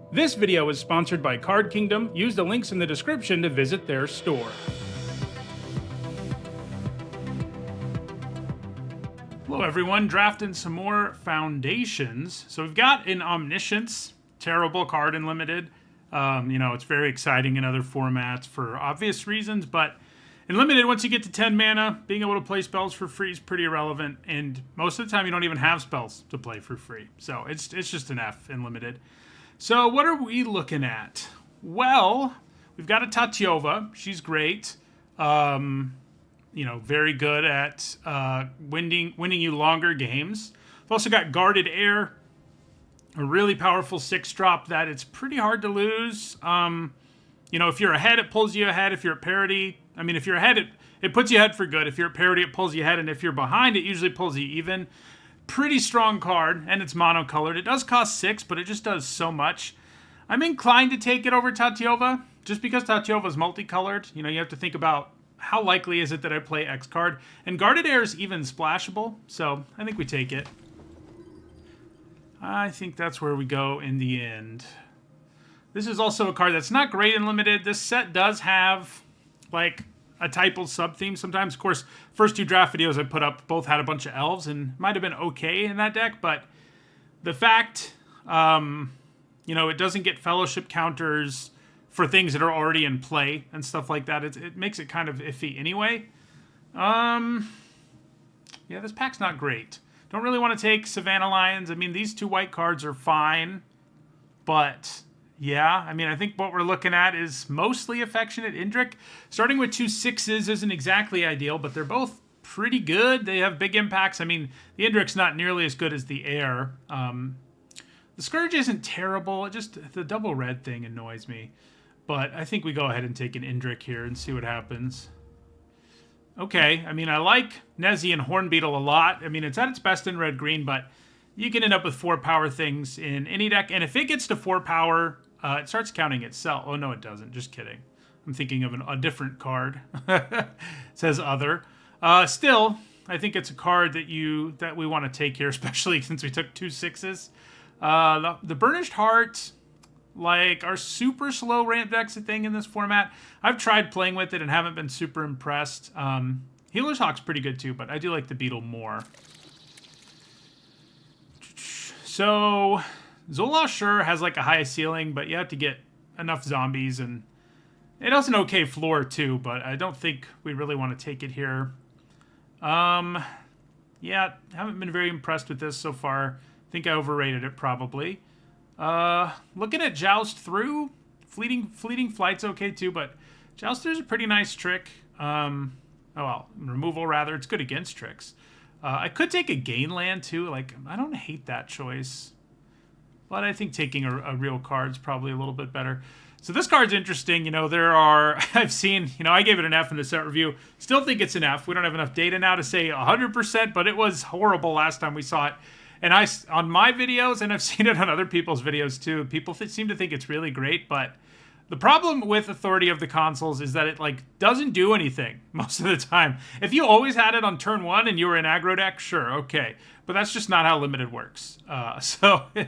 This video is sponsored by Card Kingdom. Use the links in the description to visit their store. Hello everyone, drafting some more Foundations. So we've got an Omniscience, terrible card in Limited. It's very exciting in other formats for obvious reasons, but in Limited, once you get to 10 mana, being able to play spells for free is pretty irrelevant, and most of the time you don't even have spells to play for free. So it's just an F in Limited. So what are we looking at? Well, we've got a Tatyova. She's great. Very good at winning you longer games. We've also got Guarded Air, a really powerful 6-drop that it's pretty hard to lose. If you're ahead, it pulls you ahead. If you're at parity, if you're ahead, it puts you ahead for good. If you're at parity, it pulls you ahead. And if you're behind, it usually pulls you even. Pretty strong card, and it's monocolored. It does cost 6, but it just does so much. I'm inclined to take it over Tatyova, just because Tatyova is multicolored. You have to think about how likely is it that I play X card. And Guarded Air is even splashable, so I think we take it. I think that's where we go in the end. This is also a card that's not great in Limited. This set does have, a typal sub-theme sometimes. Of course, first 2 draft videos I put up both had a bunch of elves and might have been okay in that deck, but the fact, it doesn't get fellowship counters for things that are already in play and stuff like that, it makes it kind of iffy anyway. This pack's not great. Don't really want to take Savannah Lions. These 2 white cards are fine, but yeah, I think what we're looking at is mostly Affectionate Indrik. Starting with 2 6s isn't exactly ideal, but they're both pretty good. They have big impacts. The Indrik's not nearly as good as the Air. The Scourge isn't terrible. The double red thing annoys me. But I think we go ahead and take an Indrik here and see what happens. Okay, I like Nezi and Hornbeetle a lot. It's at its best in red-green, but you can end up with 4 power things in any deck. And if it gets to 4 power, it starts counting itself. Oh, no, it doesn't. Just kidding. I'm thinking of a different card. It says other. Still, I think it's a card that we want to take here, especially since we took 2 6s. The Burnished Heart, our super slow ramp deck's a thing in this format. I've tried playing with it and haven't been super impressed. Healer's Hawk's pretty good too, but I do like the Beetle more. So Zola sure has a high ceiling, but you have to get enough zombies, and it has an okay floor too, but I don't think we really want to take it here. Haven't been very impressed with this so far. I think I overrated it probably. Looking at Joust Through, Fleeting Flight's okay too, but Joust Through's a pretty nice trick. Removal rather. It's good against tricks. I could take a Gain Land too. I don't hate that choice, but I think taking a real card's probably a little bit better. So this card's interesting. I've seen, I gave it an F in the set review. Still think it's an F. We don't have enough data now to say 100%, but it was horrible last time we saw it. And on my videos, and I've seen it on other people's videos too, people seem to think it's really great, but the problem with Authority of the Consuls is that it doesn't do anything most of the time. If you always had it on turn 1 and you were in aggro deck, sure, okay. But that's just not how Limited works. The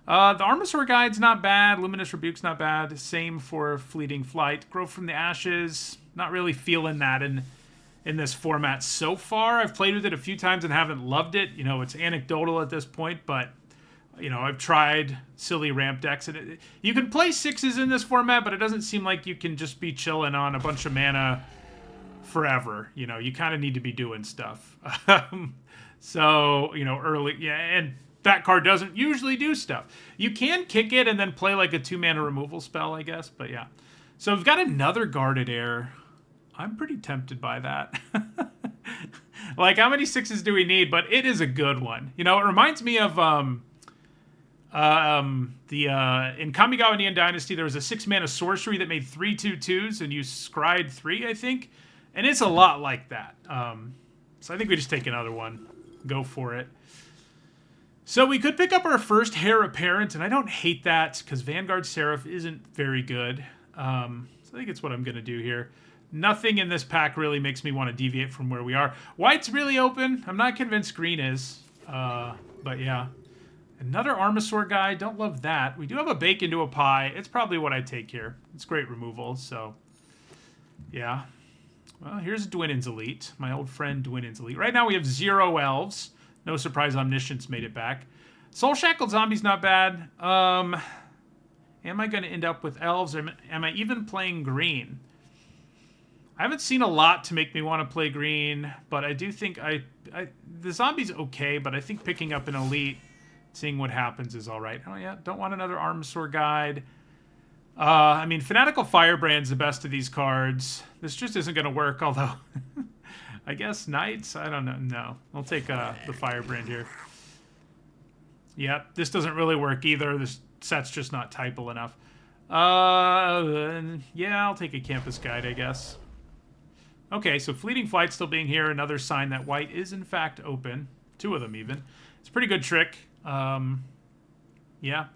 Armasaur Guide's not bad. Luminous Rebuke's not bad. Same for Fleeting Flight. Grow from the Ashes, not really feeling that in this format so far. I've played with it a few times and haven't loved it. It's anecdotal at this point, but I've tried silly ramp decks, and you can play 6s in this format, but it doesn't seem like you can just be chilling on a bunch of mana forever. You kind of need to be doing stuff. Early, and that card doesn't usually do stuff. You can kick it and then play a 2-mana removal spell, I guess, but yeah. So we've got another Guarded Air. I'm pretty tempted by that. How many 6s do we need? But it is a good one. It reminds me of in Kamigawa Neon Dynasty, there was a 6-mana sorcery that made 3 2/2s, and you scryed 3, I think. And it's a lot like that. So I think we just take another one. Go for it. So we could pick up our first Heir Apparent, and I don't hate that, because Vanguard Seraph isn't very good. So I think it's what I'm going to do here. Nothing in this pack really makes me want to deviate from where we are. White's really open. I'm not convinced green is. But yeah. Another Armasaur guy. Don't love that. We do have a bake into a pie. It's probably what I take here. It's great removal, so... Yeah. Well, here's Dwinnen's Elite. My old friend Dwinnen's Elite. Right now we have 0 elves. No surprise Omniscience made it back. Soul Shackled Zombie's not bad. Am I going to end up with elves? Or am I even playing green? I haven't seen a lot to make me want to play green, but I do think the zombie's okay, but I think picking up an elite, seeing what happens is all right. Oh yeah, don't want another Armasaur guide. I mean, Fanatical Firebrand's the best of these cards. This just isn't going to work, although I guess Knights? I don't know. No, I'll take the Firebrand here. Yep, this doesn't really work either. This set's just not typal enough. Yeah, I'll take a Campus Guide, I guess. Okay, so Fleeting Flight still being here, another sign that white is in fact open. 2 of them even. It's a pretty good trick. Yeah.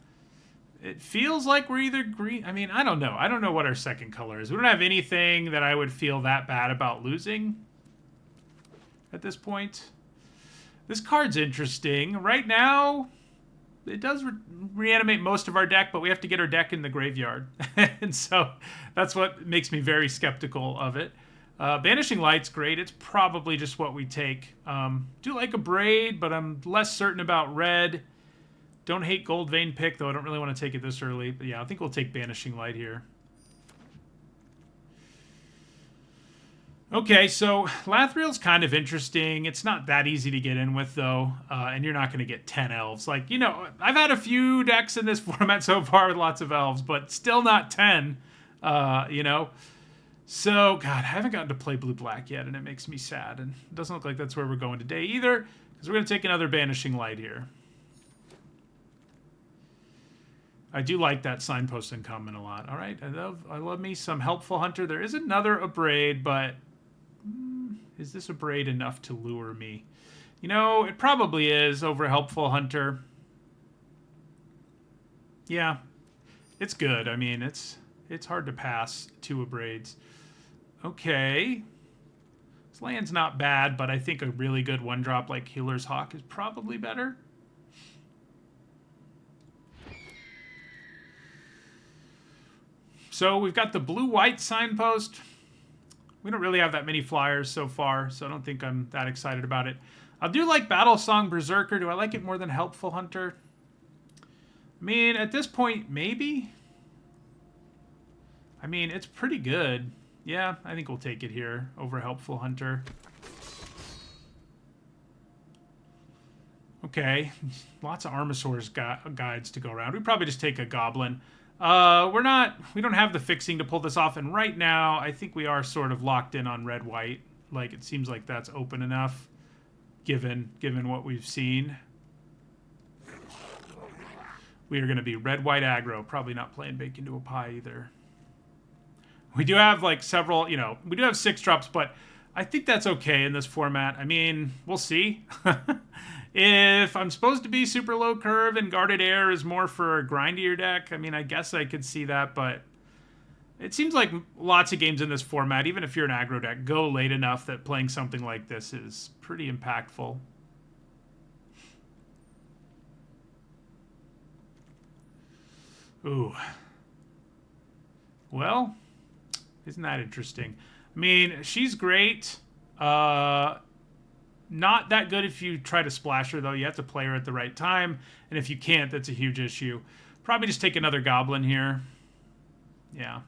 It feels like we're either green... I mean, I don't know. I don't know what our second color is. We don't have anything that I would feel that bad about losing at this point. This card's interesting. Right now, it does reanimate most of our deck, but we have to get our deck in the graveyard. And so that's what makes me very skeptical of it. Banishing Light's great. It's probably just what we take. Do like a Braid, but I'm less certain about red. Don't hate Gold Vein Pick, though I don't really want to take it this early. But yeah, I think we'll take Banishing Light here. Okay, so Lathriel's kind of interesting. It's not that easy to get in with, though. And you're not going to get 10 elves. Like, you know, I've had a few decks in this format so far with lots of elves, but still not 10, you know. So, God, I haven't gotten to play Blue-Black yet, and it makes me sad. And it doesn't look like that's where we're going today either, because we're going to take another Banishing Light here. I do like that Signpost Incumbent a lot. All right, I love me some Helpful Hunter. There is another Abrade, but is this Abrade enough to lure me? You know, it probably is over Helpful Hunter. Yeah, it's good. I mean, it's hard to pass 2 Abrades. Okay. This land's not bad, but I think a really good 1-drop like Healer's Hawk is probably better. So we've got the blue-white Signpost. We don't really have that many flyers so far, so I don't think I'm that excited about it. I do like Battle Song Berserker. Do I like it more than Helpful Hunter? I mean, at this point, maybe. I mean, it's pretty good. Yeah, I think we'll take it here over Helpful Hunter. Okay, lots of Armasaur's guides to go around. We probably just take a Goblin. We don't have the fixing to pull this off, and right now, I think we are sort of locked in on red-white. Like, it seems like that's open enough, given what we've seen. We are going to be red-white aggro. Probably not playing Bake Into a Pie either. We do have, like, several, you know, we do have 6-drops, but I think that's okay in this format. I mean, we'll see. If I'm supposed to be super low curve and Guarded Air is more for a grindier deck, I mean, I guess I could see that, but it seems like lots of games in this format, even if you're an aggro deck, go late enough that playing something like this is pretty impactful. Ooh. Well, isn't that interesting? I mean, she's great. Not that good if you try to splash her, though. You have to play her at the right time. And if you can't, that's a huge issue. Probably just take another Goblin here. Yeah.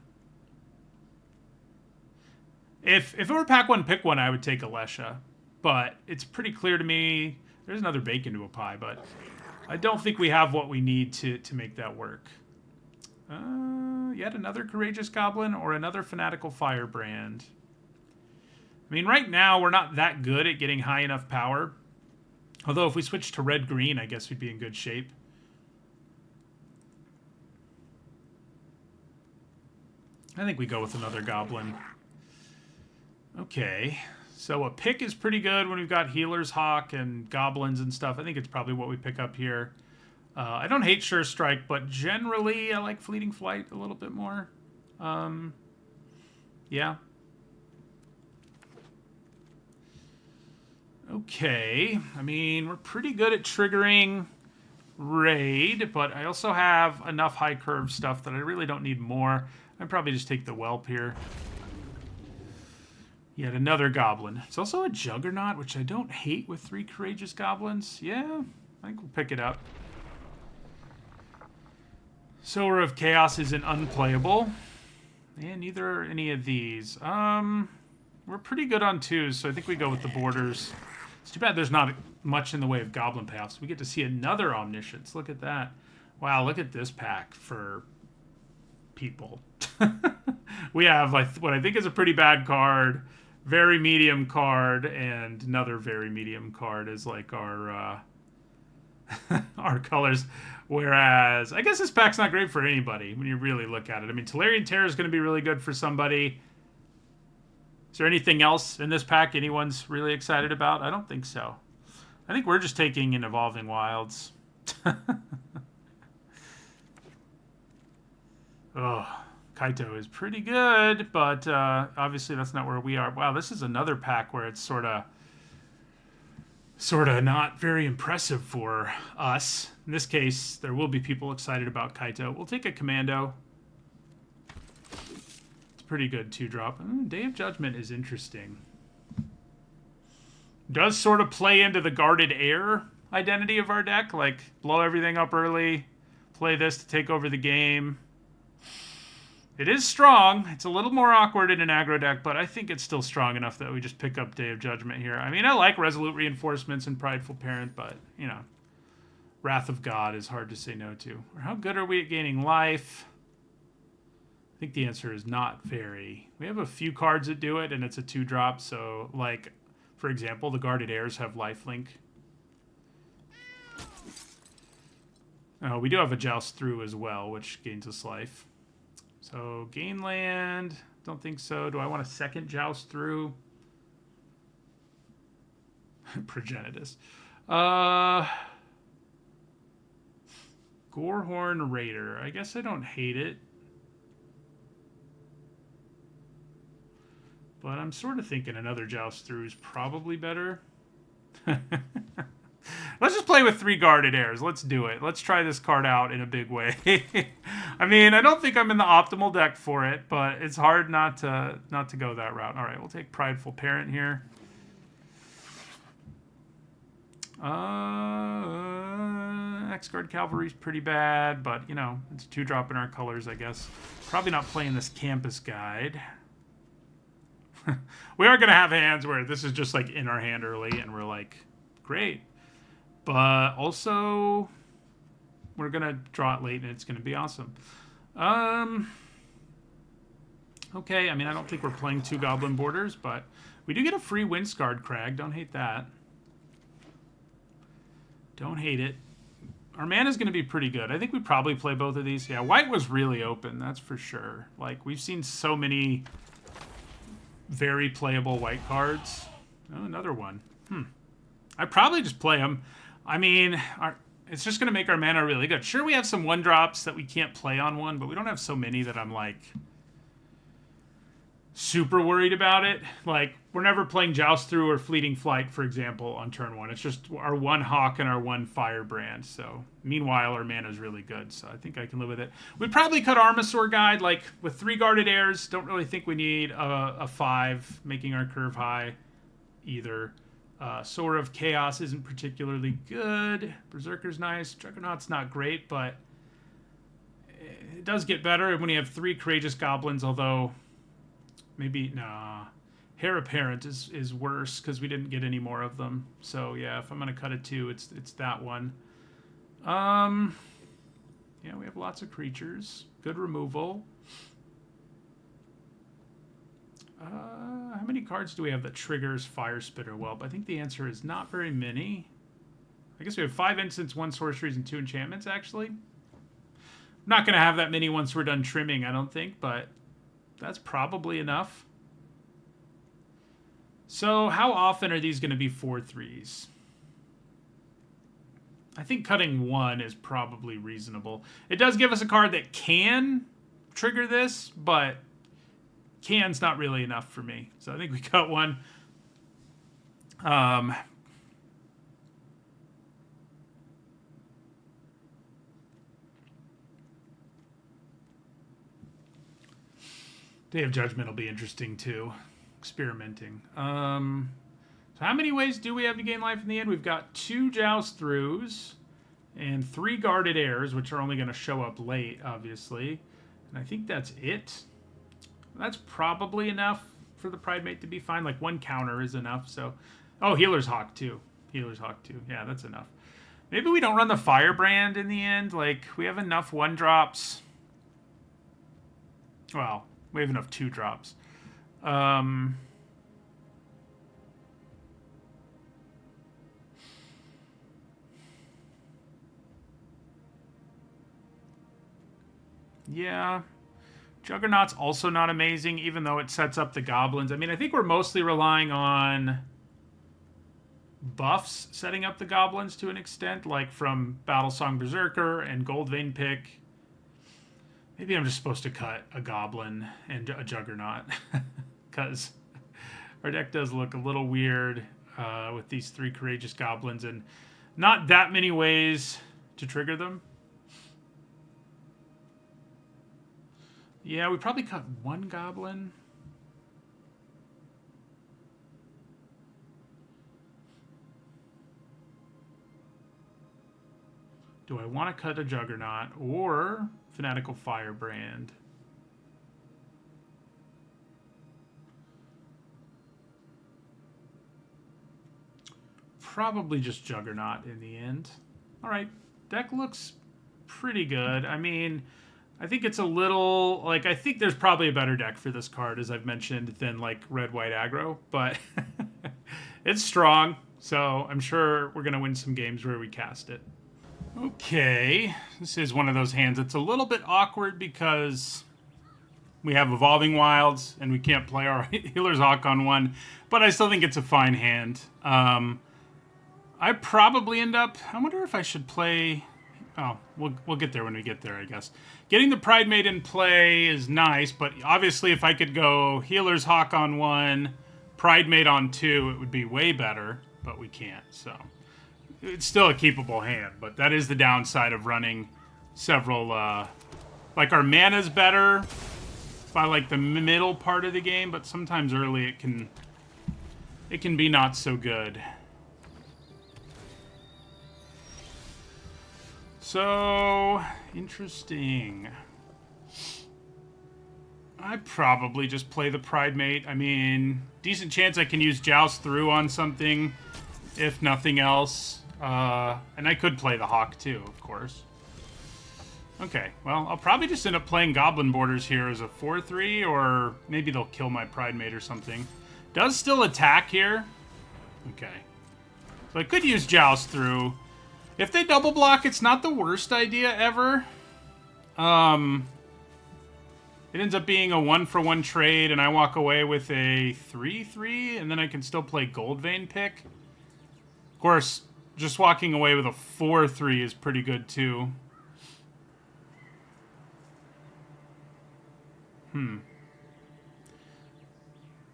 If it were pack one, pick one, I would take Alesha. But it's pretty clear to me. There's another Bake Into a Pie, but I don't think we have what we need to make that work. Yet another Courageous Goblin or another Fanatical Firebrand. I mean, right now, we're not that good at getting high enough power. Although, if we switch to red-green, I guess we'd be in good shape. I think we go with another Goblin. Okay. So a pick is pretty good when we've got Healer's Hawk and Goblins and stuff. I think it's probably what we pick up here. I don't hate Sure Strike, but generally, I like Fleeting Flight a little bit more. Yeah. Okay, I mean, we're pretty good at triggering raid, but I also have enough high curve stuff that I really don't need more. I'd probably just take the whelp here. Yet another goblin. It's also a juggernaut, which I don't hate with 3 courageous goblins. Yeah, I think we'll pick it up. Sower of Chaos isn't unplayable. And neither are any of these. We're pretty good on 2s, so I think we go with the borders. It's too bad there's not much in the way of goblin paths. We get to see another Omniscience. Look at that. Wow, look at this pack for people. We have like what I think is a pretty bad card, very medium card, and another very medium card is like our our colors. Whereas, I guess this pack's not great for anybody when you really look at it. I mean, Tolarian Terror is going to be really good for somebody. Is there anything else in this pack anyone's really excited about? I don't think so. I think we're just taking in Evolving Wilds. Oh, Kaito is pretty good, but obviously that's not where we are. Wow, this is another pack where it's sort of not very impressive for us. In this case, there will be people excited about Kaito. We'll take a Commando. It's pretty good 2-drop. Day of Judgment is interesting. Does sort of play into the Guarded Air identity of our deck. Like, blow everything up early, play this to take over the game. It is strong. It's a little more awkward in an aggro deck, but I think it's still strong enough that we just pick up Day of Judgment here. I mean, I like Resolute Reinforcements and Prideful Parent, but, you know, Wrath of God is hard to say no to. Or how good are we at gaining life? I think the answer is not very. We have a few cards that do it, and it's a 2-drop, so, like, for example, the Guarded Airs have lifelink. Oh, we do have a Joust Through as well, which gains us life. So, gain land, don't think so. Do I want a second Joust Through? Progenitus. Gorehorn Raider. I guess I don't hate it. But I'm sort of thinking another Joust Through is probably better. Let's just play with 3 Guarded Airs. Let's do it. Let's try this card out in a big way. I mean, I don't think I'm in the optimal deck for it, but it's hard not to go that route. All right, we'll take Prideful Parent here. X-Guard Cavalry's pretty bad, but, you know, it's 2-drop in our colors, I guess. Probably not playing this Campus Guide. We are going to have hands where this is just, like, in our hand early, and we're like, great. But also, we're going to draw it late, and it's going to be awesome. Okay, I mean, I don't think we're playing 2 Goblin Borders, but we do get a free Windscarred Crag. Don't hate that. Don't hate it. Our mana's going to be pretty good. I think we probably play both of these. Yeah, white was really open, that's for sure. Like, we've seen so many very playable white cards. Oh, another one. I'd probably just play them. I mean, it's just going to make our mana really good. Sure, we have some 1-drops that we can't play on 1, but we don't have so many that I'm, like, super worried about it. Like, we're never playing Joust Through or Fleeting Flight, for example, on turn 1. It's just our 1 Hawk and our 1 Firebrand. So, meanwhile, our mana is really good, so I think I can live with it. We'd probably cut Armasaur Guide, like, with 3 Guarded Airs. Don't really think we need a 5, making our curve high either. Sower of Chaos isn't particularly good. Berserker's nice. Juggernaut's not great, but it does get better when you have 3 Courageous Goblins, although maybe, nah. Heir Apparent is worse because we didn't get any more of them. So, yeah, if I'm going to cut it 2, it's that one. Yeah, we have lots of creatures. Good removal. How many cards do we have that triggers Fire Spit or Whelp? I think the answer is not very many. I guess we have 5 instants, 1 sorceries, and 2 enchantments, actually. I'm not going to have that many once we're done trimming, I don't think, but that's probably enough. So how often are these going to be 4/3s? I think cutting 1 is probably reasonable. It does give us a card that can trigger this, but can's not really enough for me. So I think we cut 1. Day of Judgment will be interesting too. Experimenting. So how many ways do we have to gain life in the end? We've got 2 Joust Throughs and 3 Guarded Airs, which are only going to show up late, obviously. And I think that's it. That's probably enough for the Pride Mate to be fine. Like 1 counter is enough. So, oh, Healer's Hawk too. Healer's Hawk too. Yeah, that's enough. Maybe we don't run the Firebrand in the end. Like, we have enough 1-drops. Well, we have enough 2-drops. Yeah. Juggernaut's also not amazing, even though it sets up the goblins. I mean, I think we're mostly relying on buffs setting up the goblins to an extent, like from Battlesong Berserker and Goldvein Pick. Maybe I'm just supposed to cut a goblin and a Juggernaut, because our deck does look a little weird with these 3 Courageous Goblins and not that many ways to trigger them. Yeah, we probably cut 1 goblin. Do I want to cut a Juggernaut or Fanatical Firebrand? Probably just Juggernaut in the end. All right, deck looks pretty good. I mean, I think it's a little, like, I think there's probably a better deck for this card, as I've mentioned, than, like, red-white aggro, but it's strong, so I'm sure we're going to win some games where we cast it. Okay, this is one of those hands that's a little bit awkward because we have Evolving Wilds, and we can't play our Healer's Hawk on 1, but I still think it's a fine hand. I probably end up, I wonder if I should play... Oh, we'll get there when we get there, I guess. Getting the Pride Mate in play is nice, but obviously if I could go Healer's Hawk on 1, Pride Mate on 2, it would be way better, but we can't, so... It's still a keepable hand, but that is the downside of running several, like, our mana's better by, like, the middle part of the game, but sometimes early it can be not so good. So, interesting. I probably just play the Pride Mate. I mean, decent chance I can use Joust Through on something, if nothing else. And I could play the Hawk too, of course. Okay, well, I'll probably just end up playing Goblin Borders here as a 4-3, or maybe they'll kill my Pride Mate or something. Does still attack here. Okay. So I could use Joust Through. If they double block, it's not the worst idea ever. It ends up being a 1-for-1 trade, and I walk away with a 3-3, and then I can still play Goldvein Pick. Of course, just walking away with a 4-3 is pretty good, too.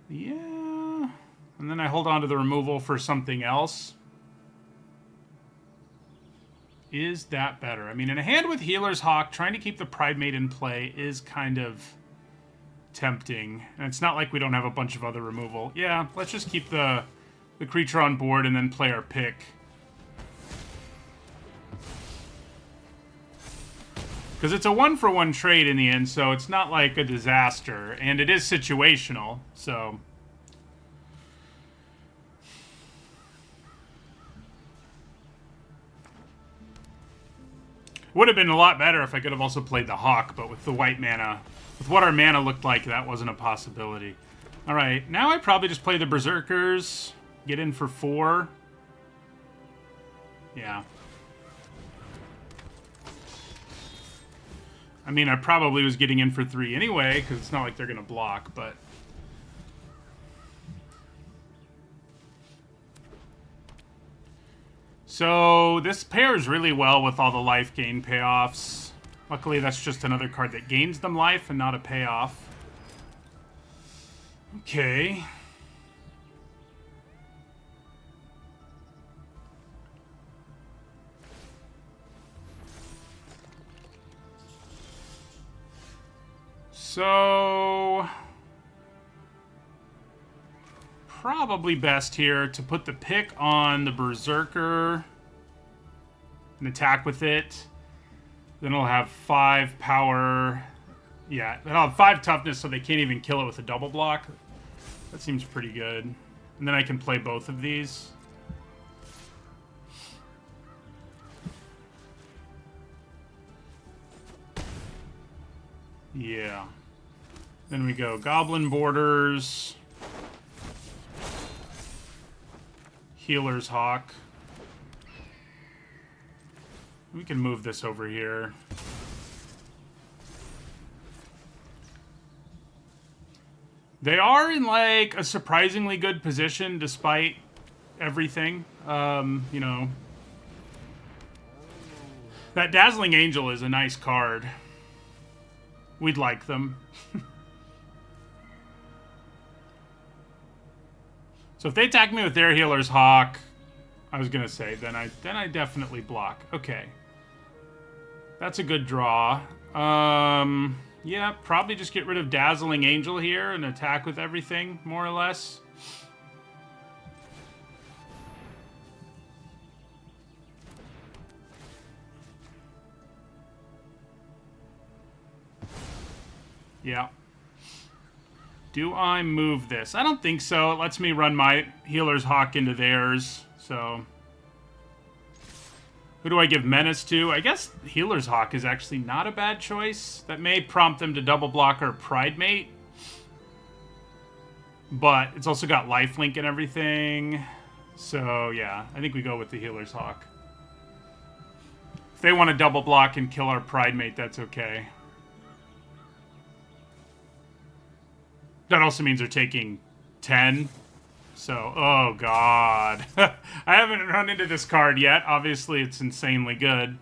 Yeah. And then I hold on to the removal for something else. Is that better? I mean, in a hand with Healer's Hawk, trying to keep the Pride Mate in play is kind of tempting. And it's not like we don't have a bunch of other removal. Yeah, let's just keep the creature on board and then play our pick. Because it's a 1-for-1 trade in the end, so it's not like a disaster. And it is situational, so... Would have been a lot better if I could have also played the Hawk, but with the white mana, with what our mana looked like, that wasn't a possibility. Alright, now I probably just play the Berserkers, get in for 4. Yeah. I mean, I probably was getting in for 3 anyway, because it's not like they're going to block, but... So, this pairs really well with all the life gain payoffs. Luckily, that's just another card that gains them life and not a payoff. Okay. So, probably best here to put the pick on the Berserker and attack with it. Then it'll have 5 power. Yeah, it'll have 5 toughness, so they can't even kill it with a double block. That seems pretty good. And then I can play both of these. Yeah. Then we go Goblin Borders. Healer's Hawk. We can move this over here. They are in, like, a surprisingly good position despite everything. You know. That Dazzling Angel is a nice card. We'd like them. So if they attack me with their Healer's Hawk, I was gonna say, then I definitely block. Okay. That's a good draw. Yeah, probably just get rid of Dazzling Angel here and attack with everything, more or less. Yeah. Do I move this? I don't think so. It lets me run my Healer's Hawk into theirs, so... Who do I give Menace to? I guess Healer's Hawk is actually not a bad choice. That may prompt them to double block or Pride Mate. But it's also got lifelink and everything. So, yeah, I think we go with the Healer's Hawk. If they want to double block and kill our Pride Mate, that's okay. That also means they're taking 10. So, oh god. I haven't run into this card yet. Obviously, it's insanely good.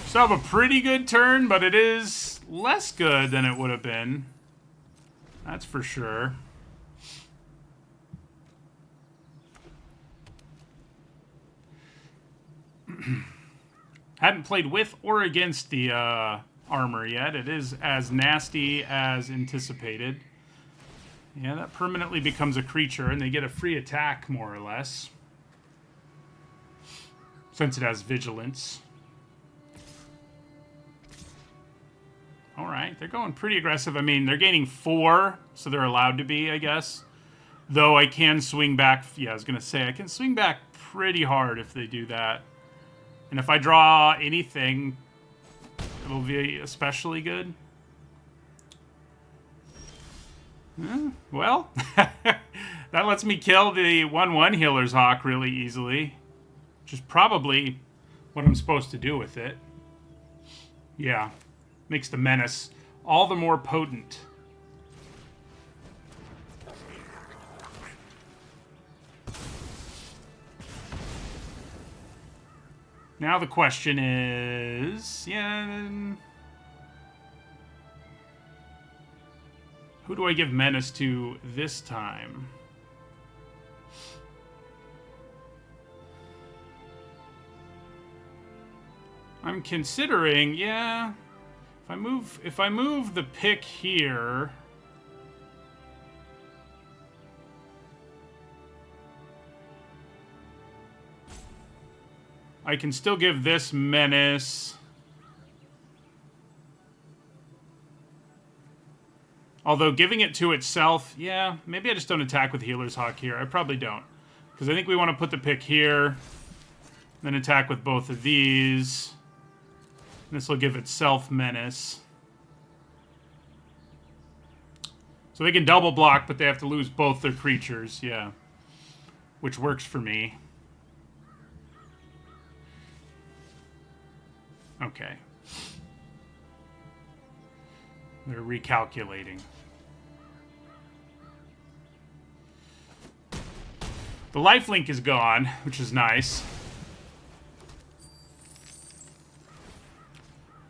Still have a pretty good turn, but it is less good than it would have been. That's for sure. Hadn't played with or against the armor yet. It is as nasty as anticipated. Yeah, that permanently becomes a creature, and they get a free attack, more or less. Since it has vigilance. Alright, they're going pretty aggressive. I mean, they're gaining 4, so they're allowed to be, I guess. Though I can swing back. Yeah, I was going to say, I can swing back pretty hard if they do that. And if I draw anything, it'll be especially good. Well, that lets me kill the 1/1 Healer's Hawk really easily. Which is probably what I'm supposed to do with it. Yeah, makes the Menace all the more potent. Now the question is, who do I give Menace to this time? I'm considering, yeah, if I move the pick here, I can still give this Menace. Although giving it to itself, yeah, maybe I just don't attack with Healer's Hawk here. I probably don't. Because I think we want to put the pick here. Then attack with both of these. This will give itself Menace. So they can double block, but they have to lose both their creatures, yeah. Which works for me. Okay. They're recalculating. The lifelink is gone, which is nice.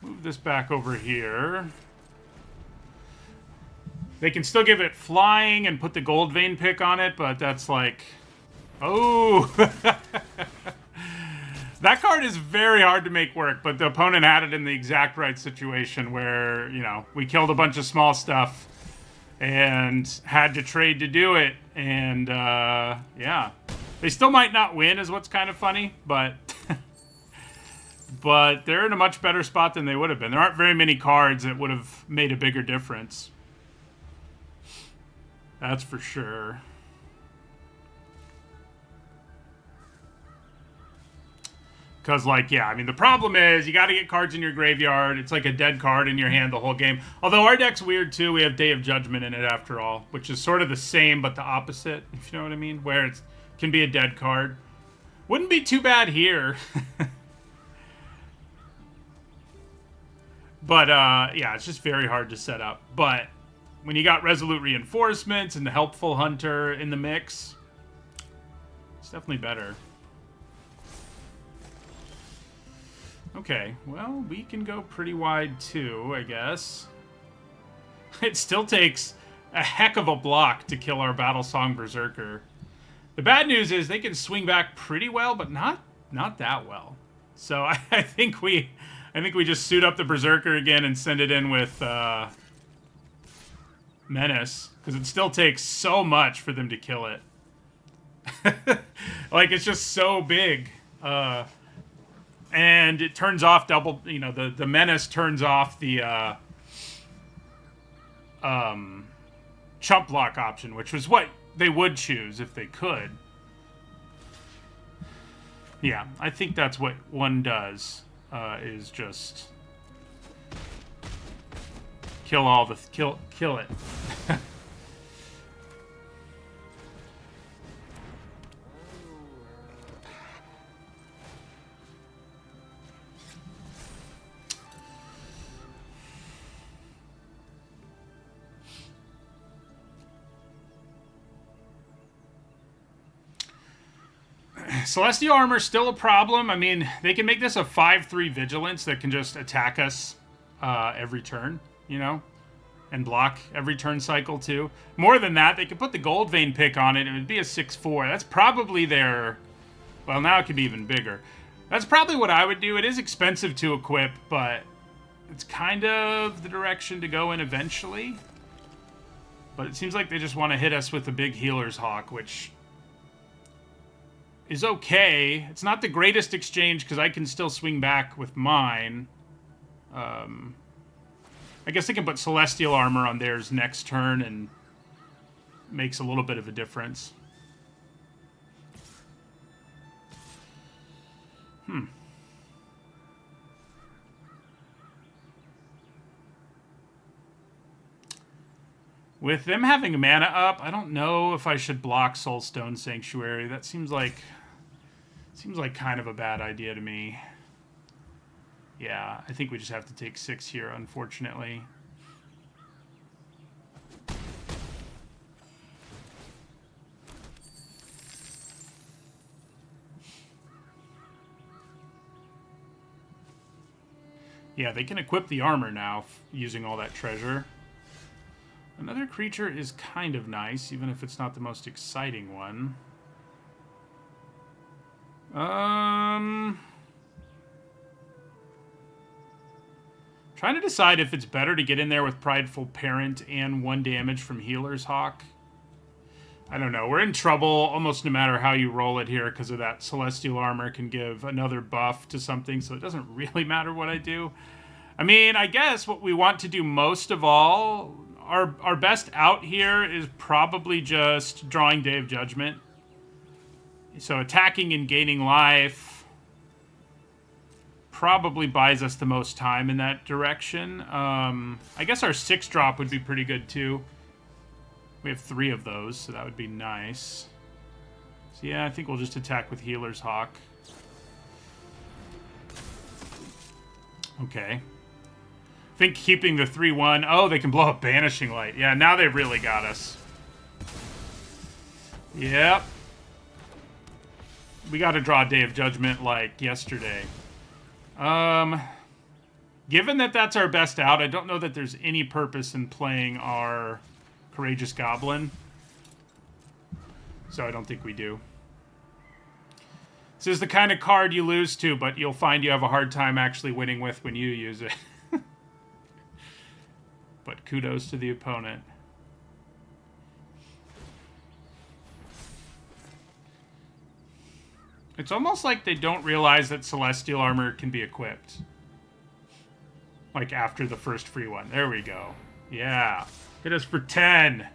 Move this back over here. They can still give it flying and put the gold vein pick on it, but that's like... Oh! That card is very hard to make work, but the opponent had it in the exact right situation where, you know, we killed a bunch of small stuff and had to trade to do it. And, yeah. They still might not win is what's kind of funny, but... but they're in a much better spot than they would have been. There aren't very many cards that would have made a bigger difference. That's for sure. Because, like, yeah, I mean, the problem is you got to get cards in your graveyard. It's like a dead card in your hand the whole game. Although our deck's weird, too. We have Day of Judgment in it, after all, which is sort of the same but the opposite, if you know what I mean, where it can be a dead card. Wouldn't be too bad here. But, yeah, it's just very hard to set up. But when you got Resolute Reinforcements and the Helpful Hunter in the mix, it's definitely better. Okay, well, we can go pretty wide too, I guess. It still takes a heck of a block to kill our Battlesong Berserker. The bad news is they can swing back pretty well, but not that well. So I think we just suit up the Berserker again and send it in with Menace, because it still takes so much for them to kill it. Like, it's just so big. And it turns off double, you know, the Menace turns off the chump block option, which was what they would choose if they could. Yeah, I think that's what one does, is just kill it. Celestial Armor still a problem. I mean, they can make this a 5/3 Vigilance that can just attack us every turn, you know? And block every turn cycle, too. More than that, they could put the Gold Vein pick on it, and it would be a 6/4. That's probably their... Well, now it could be even bigger. That's probably what I would do. It is expensive to equip, but it's kind of the direction to go in eventually. But it seems like they just want to hit us with the big Healer's Hawk, which... is okay. It's not the greatest exchange because I can still swing back with mine. I guess they can put Celestial Armor on theirs next turn and makes a little bit of a difference. With them having mana up, I don't know if I should block Soulstone Sanctuary. That seems like kind of a bad idea to me. Yeah, I think we just have to take 6 here, unfortunately. Yeah, they can equip the armor now using all that treasure. Another creature is kind of nice, even if it's not the most exciting one. Trying to decide if it's better to get in there with Prideful Parent and 1 damage from Healer's Hawk. I don't know. We're in trouble almost no matter how you roll it here because of that Celestial Armor can give another buff to something, so it doesn't really matter what I do. I mean, I guess what we want to do most of all, our best out here is probably just drawing Day of Judgment. So attacking and gaining life probably buys us the most time in that direction. I guess our 6-drop would be pretty good too. We have 3 of those, so that would be nice. So yeah, I think we'll just attack with Healer's Hawk. Okay. I think keeping the 3/1... Oh, they can blow up Banishing Light. Yeah, now they've really got us. Yep. We got to draw Day of Judgment like yesterday. Given that that's our best out, I don't know that there's any purpose in playing our Courageous Goblin. So I don't think we do. This is the kind of card you lose to, but you'll find you have a hard time actually winning with when you use it. But kudos to the opponent. It's almost like they don't realize that Celestial Armor can be equipped. Like after the first free one. There we go. Yeah. Hit us for 10.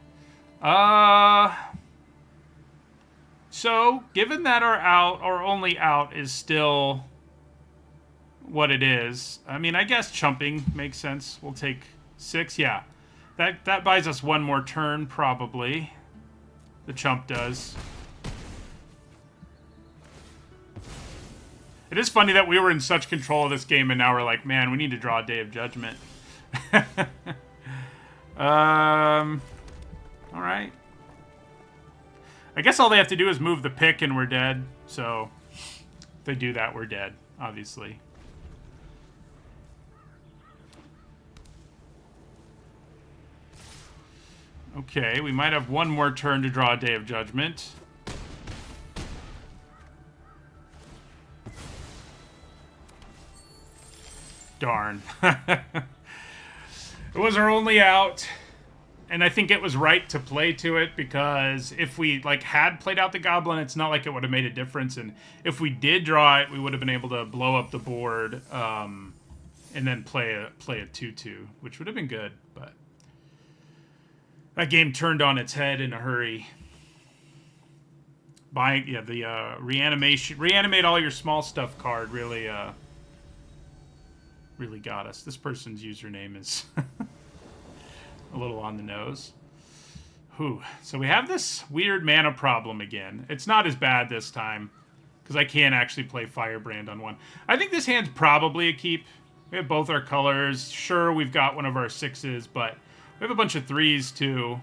So, given that our only out is still what it is, I mean, I guess chumping makes sense. We'll take 6. Yeah. That buys us one more turn, probably. The chump does. It is funny that we were in such control of this game, and now we're like, man, we need to draw a Day of Judgment. All right. I guess all they have to do is move the pick, and we're dead. So, if they do that, we're dead, obviously. Okay, we might have one more turn to draw a Day of Judgment. Darn. It was our only out, and I think it was right to play to it, because if we had played out the goblin, it's not like it would have made a difference, and if we did draw it, we would have been able to blow up the board and then play a 2-2, which would have been good, but that game turned on its head in a hurry. The reanimate all your small stuff card really got us. This person's username is a little on the nose. Whew. So we have this weird mana problem again. It's not as bad this time, because I can actually play Firebrand on one. I think this hand's probably a keep. We have both our colors. Sure, we've got one of our 6s, but we have a bunch of 3s too.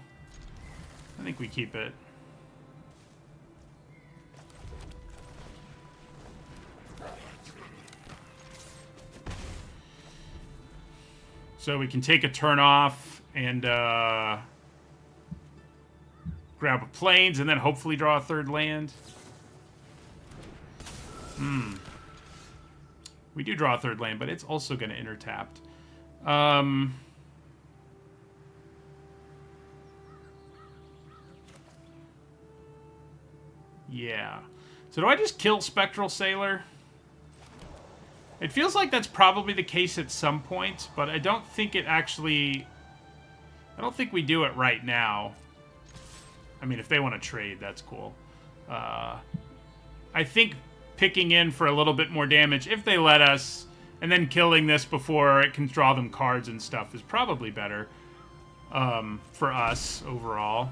I think we keep it. So we can take a turn off and grab a plains and then hopefully draw a third land. We do draw a third land, but it's also going to enter tapped. Yeah. So do I just kill Spectral Sailor? It feels like that's probably the case at some point, but I don't think it actually... I don't think we do it right now. I mean, if they want to trade, that's cool. I think picking in for a little bit more damage, if they let us, and then killing this before it can draw them cards and stuff is probably better for us overall.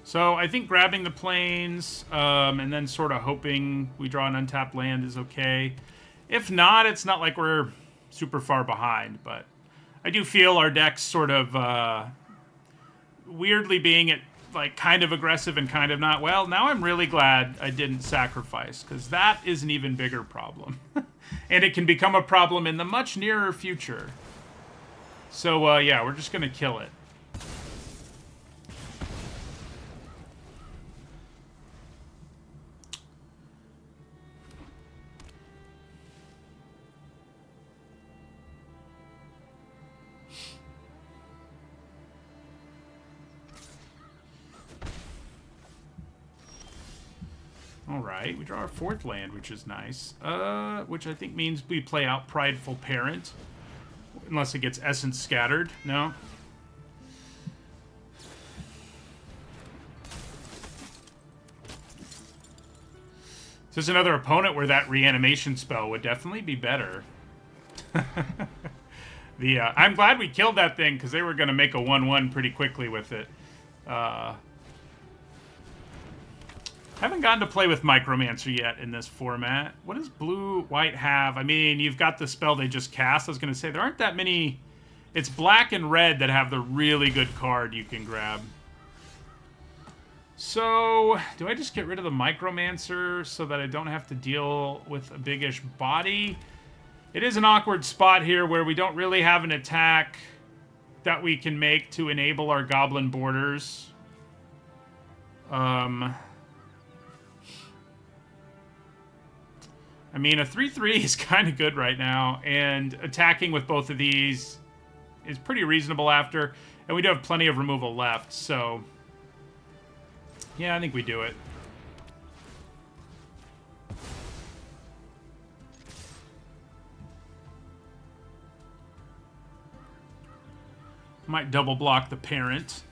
So I think grabbing the plains and then sort of hoping we draw an untapped land is okay. If not, it's not like we're super far behind, but I do feel our deck's sort of weirdly being kind of aggressive and kind of not. Well, now I'm really glad I didn't sacrifice, because that is an even bigger problem. And it can become a problem in the much nearer future. So yeah, we're just going to kill it. Alright, we draw our 4th land, which is nice. Which I think means we play out Prideful Parent. Unless it gets Essence Scattered. No? So there's another opponent where that reanimation spell would definitely be better. I'm glad we killed that thing, because they were going to make a 1-1 pretty quickly with it. Haven't gotten to play with Micromancer yet in this format. What does blue-white have? I mean, you've got the spell they just cast. I was going to say, there aren't that many... It's black and red that have the really good card you can grab. So, do I just get rid of the Micromancer so that I don't have to deal with a big-ish body? It is an awkward spot here where we don't really have an attack that we can make to enable our Goblin borders. I mean, a 3/3 is kind of good right now, and attacking with both of these is pretty reasonable after, and we do have plenty of removal left, so yeah, I think we do it. Might double block the parent.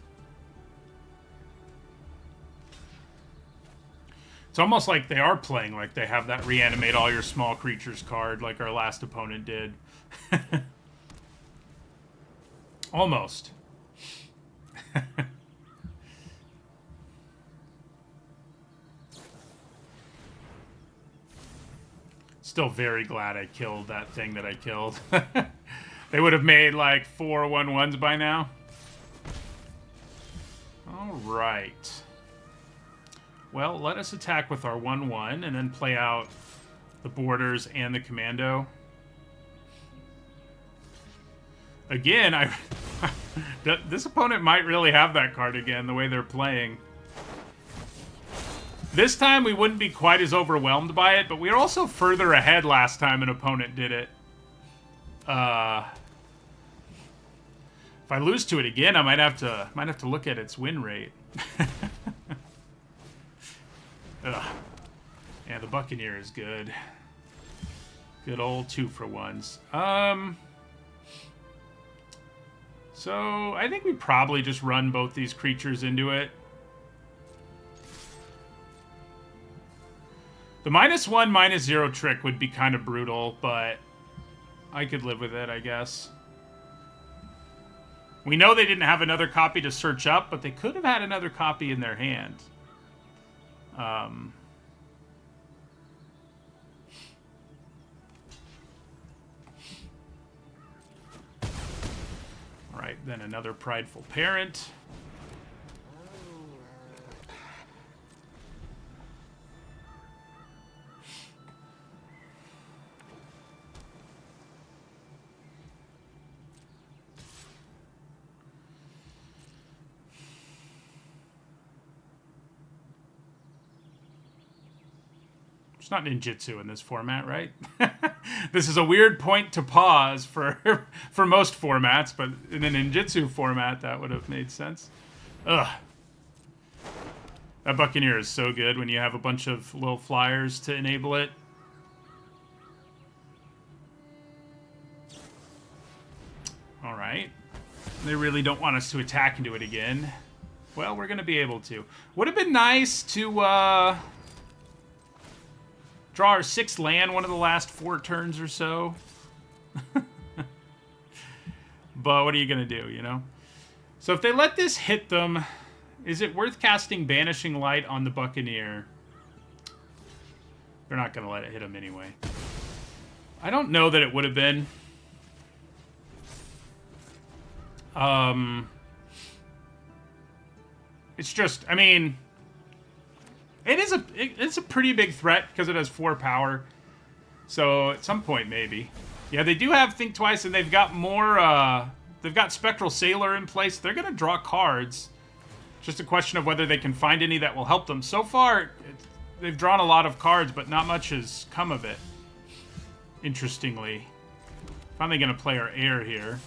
It's almost like they are playing like they have that reanimate all your small creatures card like our last opponent did. Almost. Still very glad I killed that thing that I killed. They would have made like 4 1/1s by now. All right. Well, let us attack with our 1/1 and then play out the borders and the commando. Again, this opponent might really have that card again, the way they're playing. This time we wouldn't be quite as overwhelmed by it, but we were also further ahead last time an opponent did it. If I lose to it again, I might have to look at its win rate. Ugh. Yeah, the Buccaneer is good. Good old 2-for-1s. So I think we probably just run both these creatures into it. The -1, -0 trick would be kind of brutal, but I could live with it, I guess. We know they didn't have another copy to search up, but they could have had another copy in their hand. Alright, then another Prideful Parent. It's not ninjutsu in this format, right? This is a weird point to pause for most formats, but in a ninjutsu format, that would have made sense. Ugh. That Buccaneer is so good when you have a bunch of little flyers to enable it. All right. They really don't want us to attack into it again. Well, we're going to be able to. Would have been nice to draw our 6th land one of the last 4 turns or so. But what are you going to do, you know? So if they let this hit them, is it worth casting Banishing Light on the Buccaneer? They're not going to let it hit him anyway. I don't know that it would have been. It's just, I mean, it's a pretty big threat because it has 4 power. So at some point, maybe. Yeah, they do have Think Twice, and they've got more, they've got Spectral Sailor in place. They're going to draw cards. Just a question of whether they can find any that will help them. So far, they've drawn a lot of cards, but not much has come of it. Interestingly. Finally going to play our air here.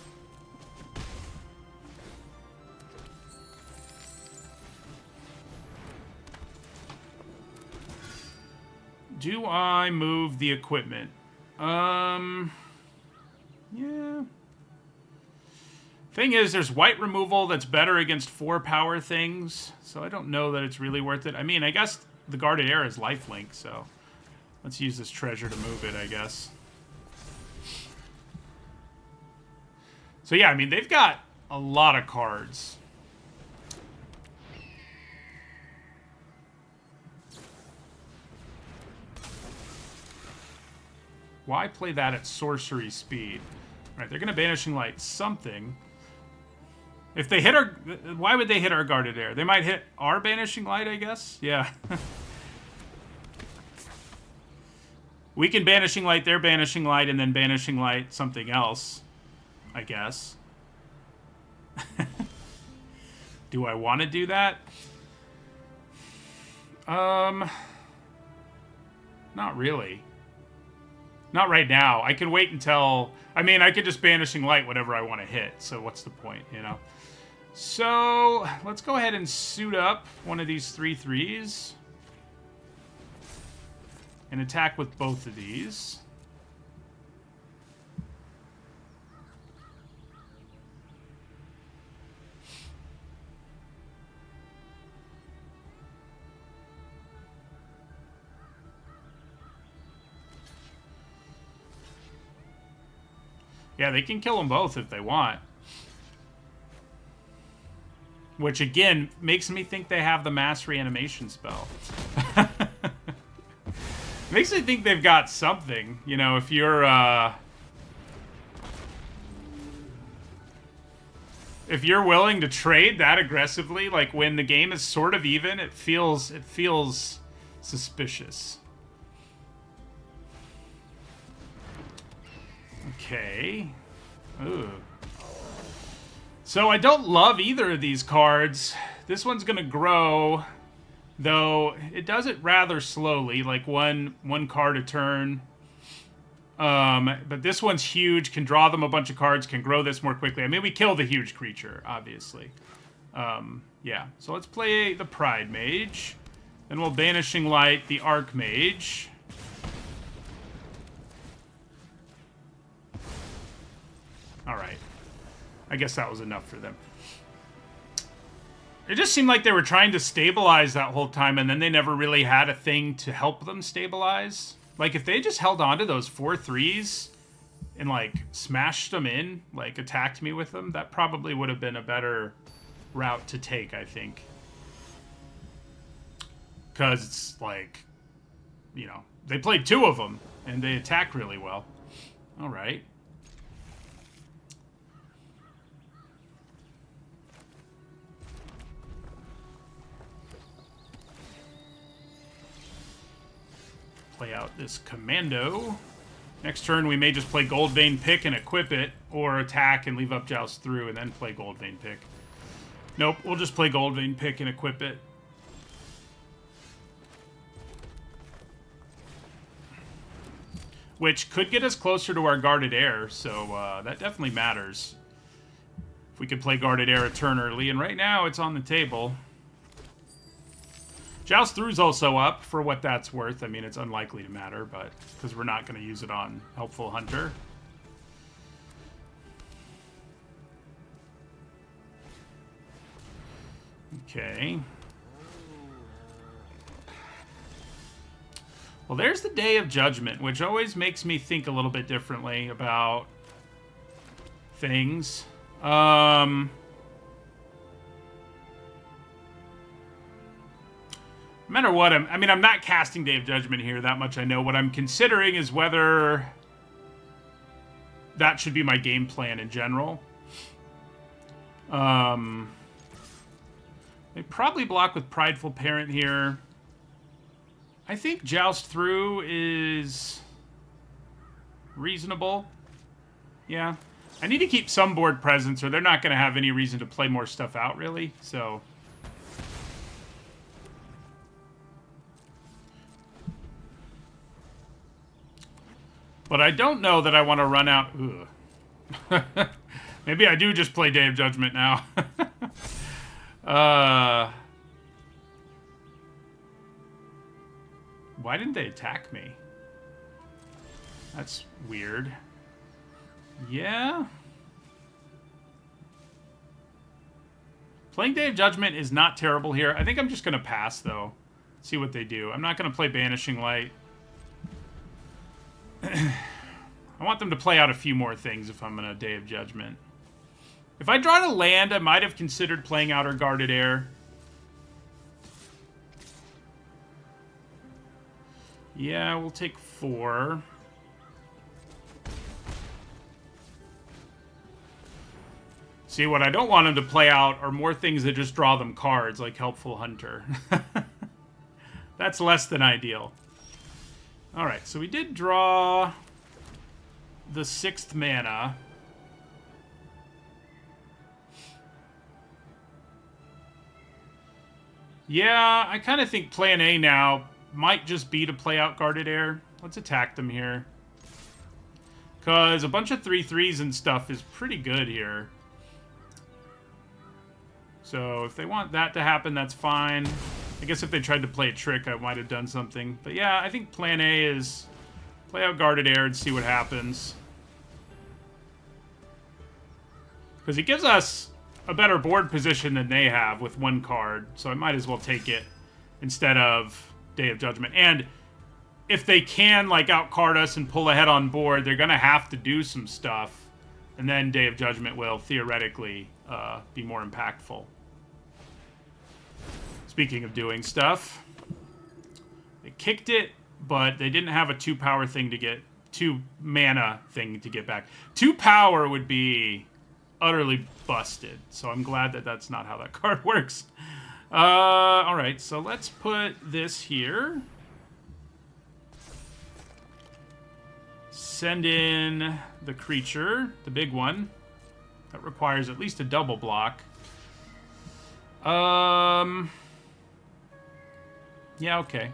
Do I move the equipment? Yeah. Thing is, there's white removal that's better against 4 power things, so I don't know that it's really worth it. I mean, I guess the Guarded Air is lifelink, so let's use this treasure to move it, I guess. So yeah, I mean, they've got a lot of cards. Why play that at sorcery speed? Right, they're going to Banishing Light something. If they hit our... Why would they hit our Guarded Air? They might hit our Banishing Light, I guess? Yeah. We can Banishing Light their Banishing Light and then Banishing Light something else, I guess. Do I want to do that? Not really. Not right now. I can wait until... I mean, I could just Banishing Light whatever I want to hit, so what's the point, you know? So, let's go ahead and suit up one of these 3/3s. And attack with both of these. Yeah, they can kill them both if they want. Which, again, makes me think they have the mass reanimation spell. Makes me think they've got something. You know, if you're, if you're willing to trade that aggressively, like when the game is sort of even, it feels suspicious. Okay. Ooh. So I don't love either of these cards. This one's gonna grow, though it does it rather slowly, like one card a turn. But this one's huge, can draw them a bunch of cards, can grow this more quickly. I mean, we kill the huge creature, obviously. Yeah, so let's play the Pride Mage. Then we'll Banishing Light the Archmage. Alright. I guess that was enough for them. It just seemed like they were trying to stabilize that whole time, and then they never really had a thing to help them stabilize. Like, if they just held on to those 4/3s and, like, smashed them in, like, attacked me with them, that probably would have been a better route to take, I think. Because it's, like, you know, they played 2 of them, and they attack really well. Alright. Play out this Commando. Next turn, we may just play Goldvein Pick and equip it, or attack and leave up Joust through and then play Goldvein Pick. Nope, we'll just play Goldvein Pick and equip it. Which could get us closer to our Guarded Air, so that definitely matters. If we could play Guarded Air a turn early, and right now it's on the table. Joust Through's also up, for what that's worth. I mean, it's unlikely to matter, but because we're not going to use it on Helpful Hunter. Okay. Well, there's the Day of Judgment, which always makes me think a little bit differently about things. No matter what, I'm not casting Day of Judgment here, that much I know. What I'm considering is whether that should be my game plan in general. They probably block with Prideful Parent here. I think Joust Through is reasonable. Yeah. I need to keep some board presence, or they're not going to have any reason to play more stuff out, really. So... But I don't know that I want to run out... Maybe I do just play Day of Judgment now. Why didn't they attack me? That's weird. Yeah. Playing Day of Judgment is not terrible here. I think I'm just going to pass, though. See what they do. I'm not going to play Banishing Light. I want them to play out a few more things if I'm in a Day of Judgment. If I draw to land, I might have considered playing out our Guarded Air. Yeah, we'll take 4. See, what I don't want them to play out are more things that just draw them cards, like Helpful Hunter. That's less than ideal. Alright, so we did draw the 6th mana. Yeah, I kind of think plan A now might just be to play out Guarded Air. Let's attack them here. Because a bunch of 3/3s and stuff is pretty good here. So if they want that to happen, that's fine. I guess if they tried to play a trick, I might have done something. But yeah, I think plan A is play out guarded air and see what happens. Because he gives us a better board position than they have with one card. So I might as well take it instead of Day of Judgment. And if they can, like, outcard us and pull ahead on board, they're going to have to do some stuff. And then Day of Judgment will, theoretically, be more impactful. Speaking of doing stuff, they kicked it, but they didn't have a 2-power thing to get... 2-mana thing to get back. 2 power would be utterly busted, so I'm glad that that's not how that card works. Alright, so let's put this here. Send in the creature, the big one. That requires at least a double block. Yeah, okay.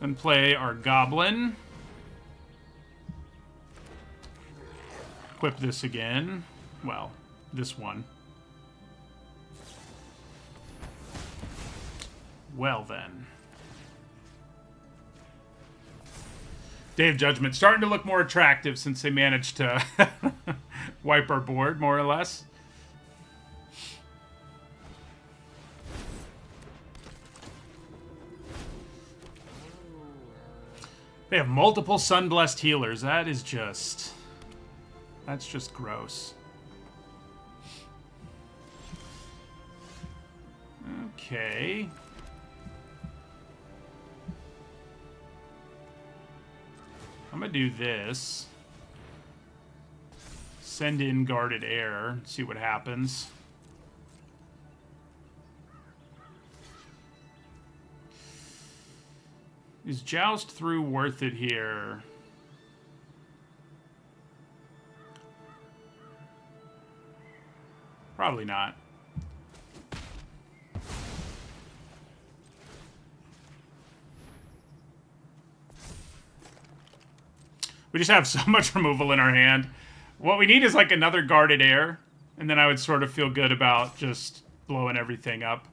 Then play our goblin. Equip this again. Well, this one. Well then. Day of Judgment starting to look more attractive since they managed to wipe our board, more or less. They have multiple Sun-Blessed Healers. That is just... That's just gross. Okay. I'm gonna do this. Send in guarded air. See what happens. Is Joust through worth it here? Probably not. We just have so much removal in our hand. What we need is like another guarded air, and then I would sort of feel good about just blowing everything up.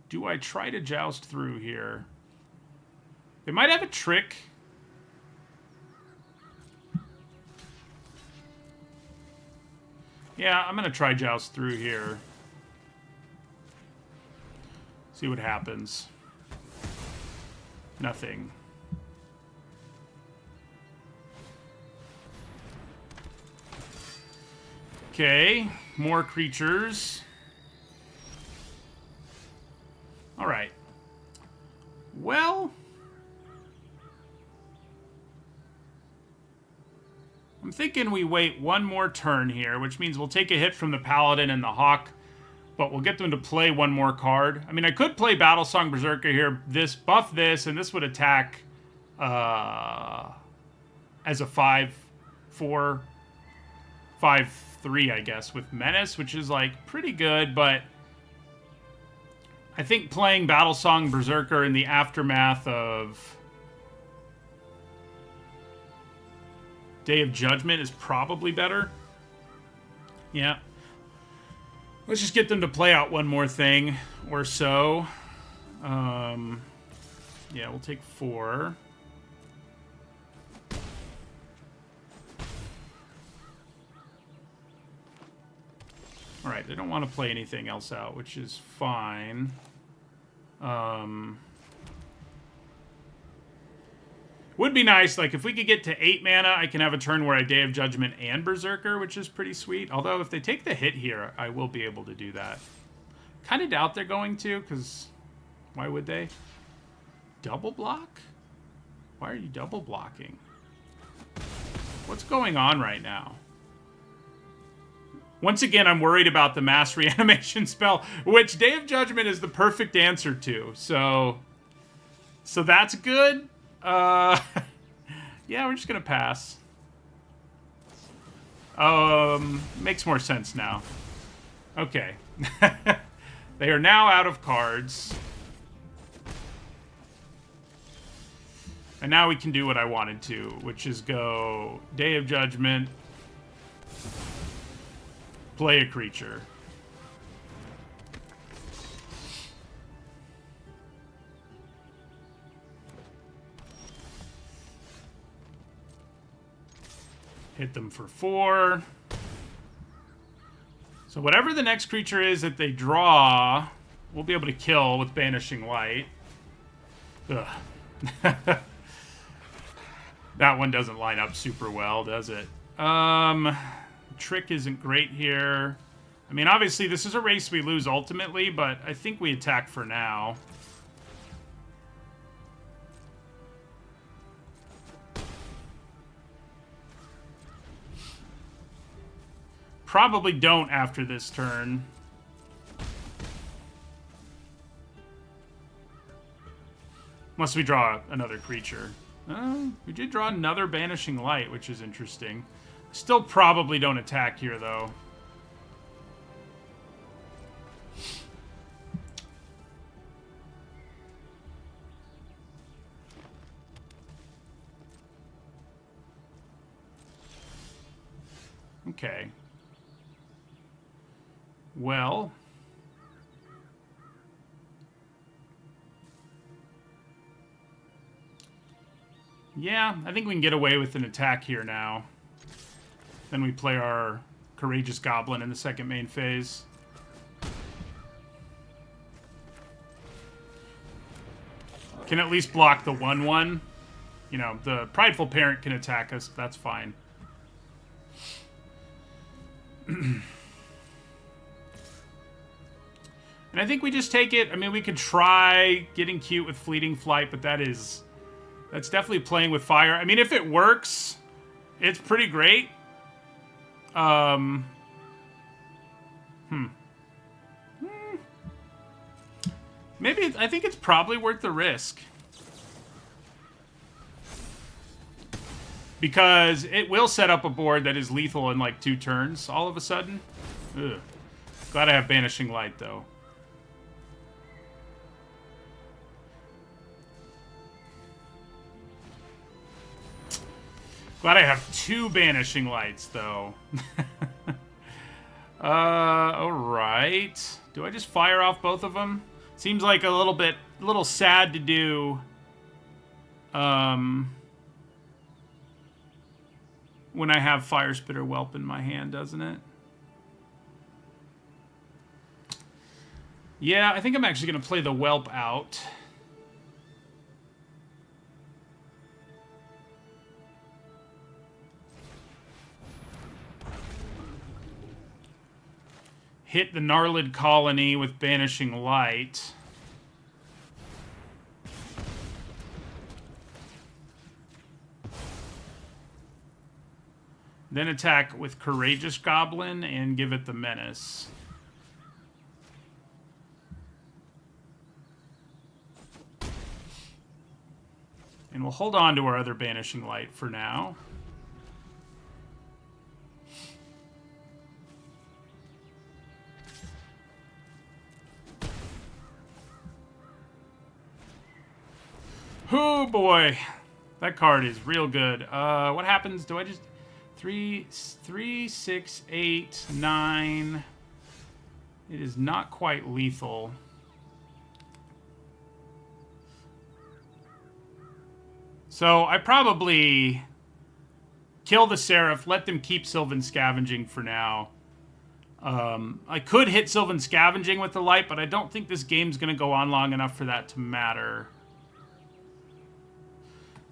Do I try to Joust through here? They might have a trick. Yeah, I'm going to try Joust through here. See what happens. Nothing. Okay, more creatures. All right. Well, I'm thinking we wait one more turn here, which means we'll take a hit from the Paladin and the Hawk, but we'll get them to play one more card. I mean, I could play Battlesong Berserker here, buff this, and this would attack as a 5/4, 5/3, I guess, with Menace, which is, like, pretty good, but I think playing Battlesong Berserker in the aftermath of Day of Judgment is probably better. Yeah. Let's just get them to play out one more thing or so. Yeah, we'll take 4. Alright, they don't want to play anything else out, which is fine. Would be nice, like, if we could get to 8 mana, I can have a turn where I Day of Judgment and Berserker, which is pretty sweet. Although, if they take the hit here, I will be able to do that. Kind of doubt they're going to, because why would they? Double block? Why are you double blocking? What's going on right now? Once again, I'm worried about the mass reanimation spell, which Day of Judgment is the perfect answer to. So that's good. Yeah, we're just gonna pass. Makes more sense now. Okay. They are now out of cards. And now we can do what I wanted to, which is go Day of Judgment, play a creature. Hit them for 4. So whatever the next creature is that they draw, we'll be able to kill with Banishing Light. Ugh. That one doesn't line up super well, does it? Trick isn't great here. I mean, obviously, this is a race we lose ultimately, but I think we attack for now. Probably don't after this turn. Unless we draw another creature. We did draw another Banishing Light, which is interesting. Still probably don't attack here, though. Okay. Well... yeah, I think we can get away with an attack here now. Then we play our Courageous Goblin in the second main phase. Can at least block the 1/1. You know, the Prideful Parent can attack us. That's fine. And I think we just take it. I mean, we could try getting cute with Fleeting Flight, but that's definitely playing with fire. I mean, if it works, it's pretty great. Maybe, I think it's probably worth the risk. Because it will set up a board that is lethal in like 2 turns all of a sudden. Ugh. Glad I have Banishing Light, though. Glad I have 2 Banishing Lights, though. Alright. Do I just fire off both of them? Seems like a little sad to do. When I have Fire Spitter Whelp in my hand, doesn't it? Yeah, I think I'm actually going to play the Whelp out. Hit the Gnarlid Colony with Banishing Light. Then attack with Courageous Goblin and give it the Menace. And we'll hold on to our other Banishing Light for now. Oh boy, that card is real good. What happens? Do I just 3, 6, 8, 9? It is not quite lethal. So I probably kill the Seraph, let them keep Sylvan Scavenging for now. I could hit Sylvan Scavenging with the Light, but I don't think this game's going to go on long enough for that to matter.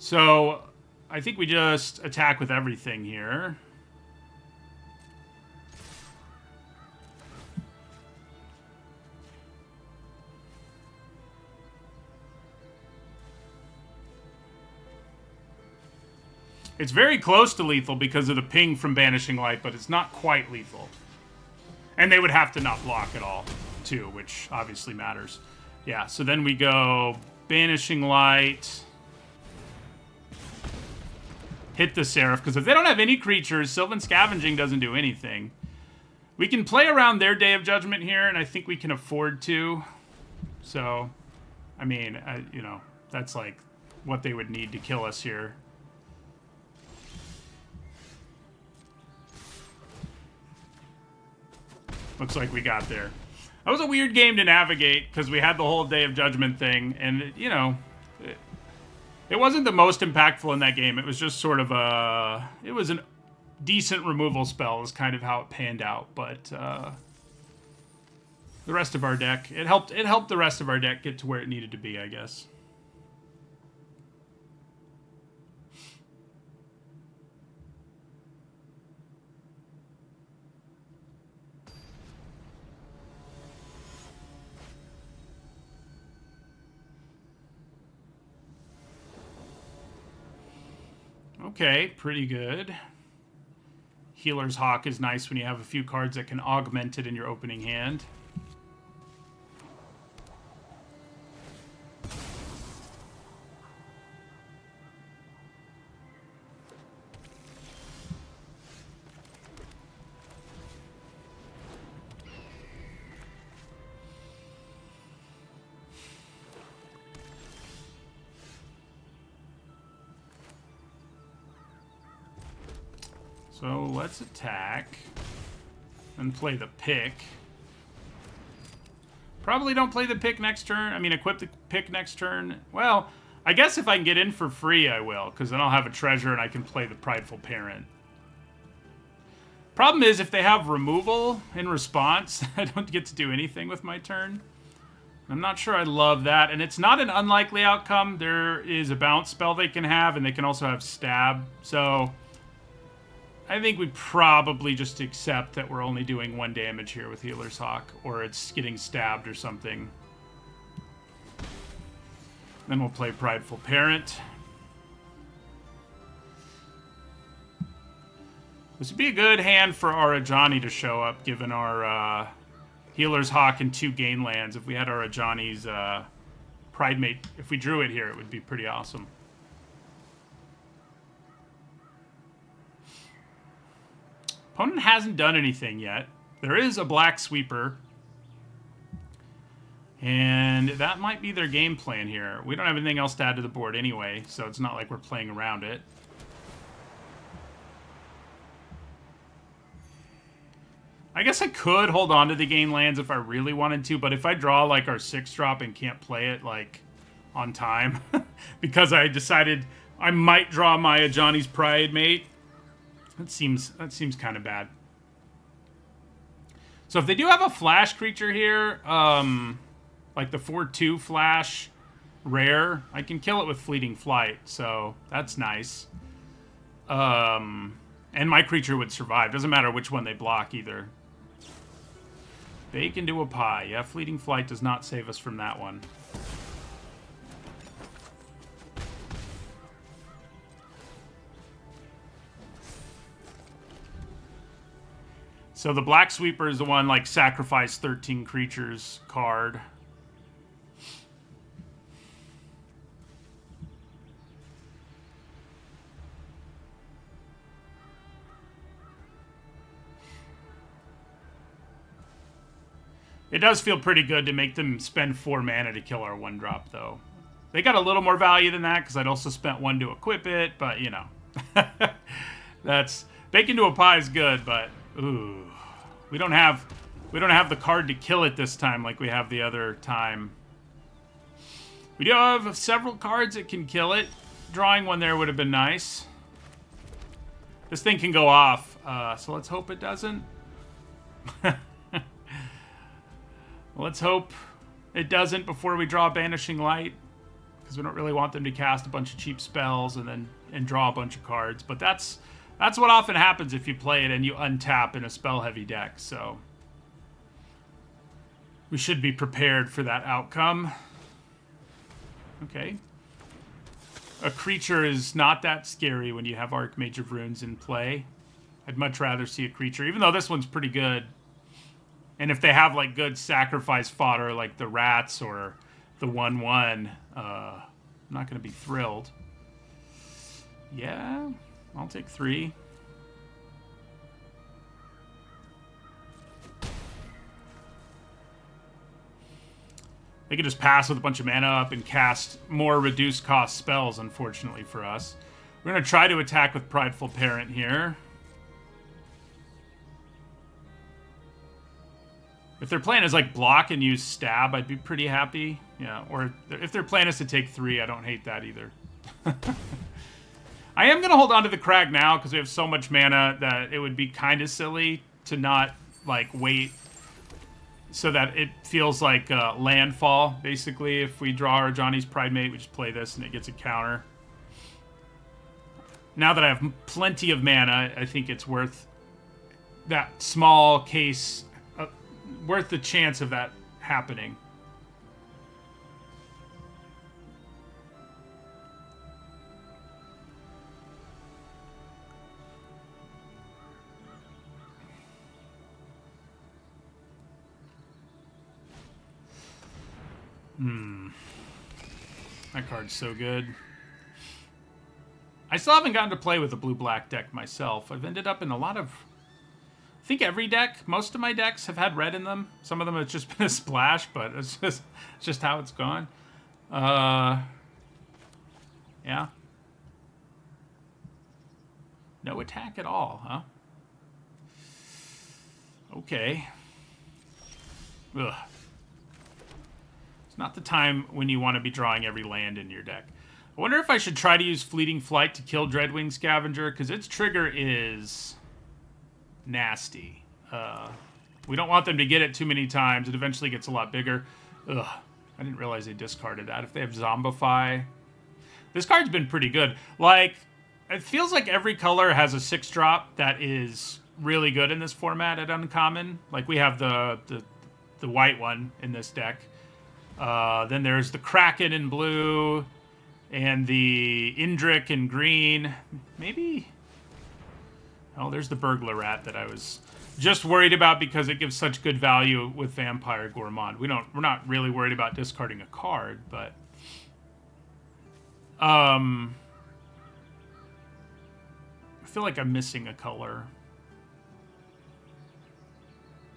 So I think we just attack with everything here. It's very close to lethal because of the ping from Banishing Light, but it's not quite lethal. And they would have to not block at all, too, which obviously matters. Yeah, so then we go Banishing Light. Hit the Seraph, because if they don't have any creatures, Sylvan Scavenging doesn't do anything. We can play around their Day of Judgment here, and I think we can afford to. So, I mean, you know, that's like what they would need to kill us here. Looks like we got there. That was a weird game to navigate because we had the whole Day of Judgment thing, and, you know, it wasn't the most impactful in that game. It was just sort of a... It was an decent removal spell is kind of how it panned out, but the rest of our deck, it helped the rest of our deck get to where it needed to be, I guess. Okay, pretty good. Healer's Hawk is nice when you have a few cards that can augment it in your opening hand. So let's attack and play the pick. Probably don't play the pick next turn. I mean, equip the pick next turn. Well, I guess if I can get in for free, I will, because then I'll have a treasure and I can play the Prideful Parent. Problem is, if they have removal in response, I don't get to do anything with my turn. I'm not sure I love that, and it's not an unlikely outcome. There is a bounce spell they can have, and they can also have stab, so... I think we probably just accept that we're only doing 1 damage here with Healer's Hawk, or it's getting stabbed or something. Then we'll play Prideful Parent. This would be a good hand for our Ajani to show up, given our Healer's Hawk and 2 gain lands. If we had our Ajani's Pridemate, if we drew it here, it would be pretty awesome. Opponent hasn't done anything yet. There is a Black Sweeper. And that might be their game plan here. We don't have anything else to add to the board anyway, so it's not like we're playing around it. I guess I could hold on to the gain lands if I really wanted to, but if I draw like our 6-drop and can't play it like on time, because I decided I might draw my Ajani's Pridemate, that seems kind of bad. So if they do have a flash creature here, like the 4/2 flash rare, I can kill it with Fleeting Flight, so that's nice. And my creature would survive. Doesn't matter which one they block either. Bake into a pie. Yeah, Fleeting Flight does not save us from that one. So the Black Sweeper is the one, like, sacrifice 13 creatures card. It does feel pretty good to make them spend 4 mana to kill our 1-drop, though. They got a little more value than that, because I'd also spent 1 to equip it, but, you know. That's... Bake into a pie is good, but... Ooh... We don't have the card to kill it this time like we have the other time. We do have several cards that can kill it. Drawing one there would have been nice. This thing can go off, so let's hope it doesn't. Let's hope it doesn't before we draw Banishing Light, because we don't really want them to cast a bunch of cheap spells and draw a bunch of cards. But that's what often happens if you play it and you untap in a spell-heavy deck, so... We should be prepared for that outcome. Okay. A creature is not that scary when you have Archmage of Runes in play. I'd much rather see a creature, even though this one's pretty good. And if they have, like, good sacrifice fodder, like the Rats or the 1/1, I'm not going to be thrilled. Yeah... I'll take 3. They can just pass with a bunch of mana up and cast more reduced cost spells, unfortunately for us. We're going to try to attack with Prideful Parent here. If their plan is like block and use stab, I'd be pretty happy. Yeah, or if their plan is to take 3, I don't hate that either. I am going to hold on to the Crag now because we have so much mana that it would be kind of silly to not like wait so that it feels like landfall, basically. If we draw our Johnny's Pridemate, we just play this and it gets a counter. Now that I have plenty of mana, I think it's worth that small case, worth the chance of that happening. That card's so good. I still haven't gotten to play with a blue-black deck myself. I've ended up in a lot of... I think every deck, most of my decks have had red in them. Some of them have just been a splash, but it's just how it's gone. Yeah. No attack at all, huh? Okay. Ugh. It's not the time when you want to be drawing every land in your deck. I wonder if I should try to use Fleeting Flight to kill Dreadwing Scavenger, because its trigger is nasty. We don't want them to get it too many times. It eventually gets a lot bigger. Ugh. I didn't realize they discarded that. If they have Zombify... This card's been pretty good. Like, it feels like every color has a 6-drop that is really good in this format at Uncommon. Like, we have the white one in this deck. Then there's the Kraken in blue, and the Indrik in green. Maybe... Oh, there's the Burglar Rat that I was just worried about because it gives such good value with Vampire Gourmand. We're not really worried about discarding a card, but... I feel like I'm missing a color.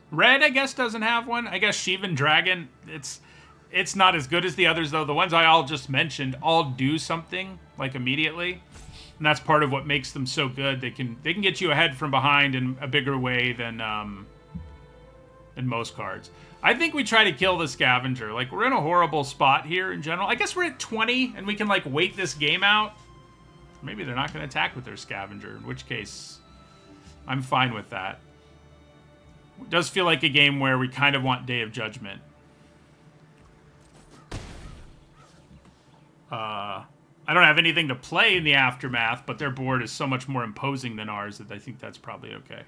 Red, I guess, doesn't have one. I guess Shivan Dragon, it's not as good as the others, though. The ones I all just mentioned all do something, like, immediately. And that's part of what makes them so good. They can get you ahead from behind in a bigger way than most cards. I think we try to kill the Scavenger. Like, we're in a horrible spot here in general. I guess we're at 20, and we can, like, wait this game out. Maybe they're not going to attack with their Scavenger, in which case I'm fine with that. It does feel like a game where we kind of want Day of Judgment. I don't have anything to play in the Aftermath, but their board is so much more imposing than ours that I think that's probably okay.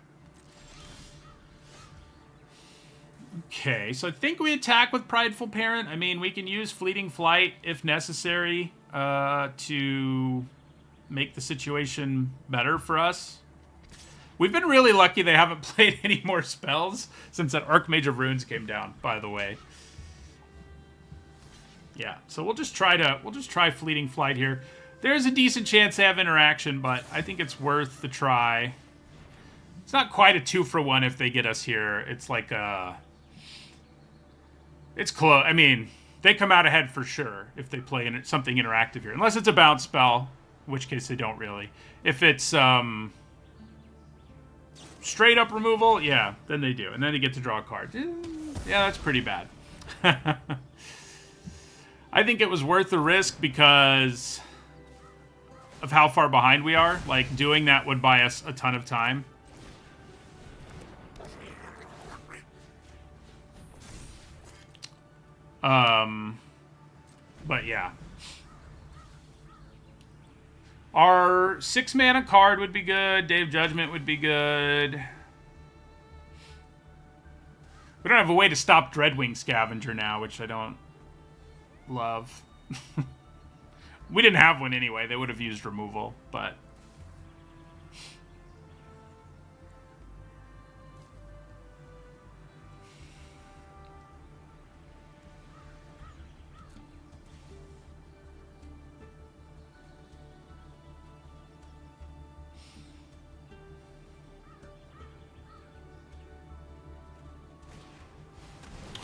Okay, so I think we attack with Prideful Parent. I mean, we can use Fleeting Flight if necessary to make the situation better for us. We've been really lucky they haven't played any more spells since that Archmage of Runes came down, by the way. Yeah, so we'll just try Fleeting Flight here. There's a decent chance they have interaction, but I think it's worth the try. It's not quite a 2-for-1 if they get us here. It's like a... It's close. I mean, they come out ahead for sure if they play something interactive here. Unless it's a bounce spell, in which case they don't really. If it's straight up removal, yeah, then they do. And then they get to draw a card. Yeah, that's pretty bad. I think it was worth the risk because of how far behind we are. Like, doing that would buy us a ton of time. But yeah. Our 6-mana card would be good. Day of Judgment would be good. We don't have a way to stop Dreadwing Scavenger now, which I don't love. We didn't have one anyway. They would have used removal, but...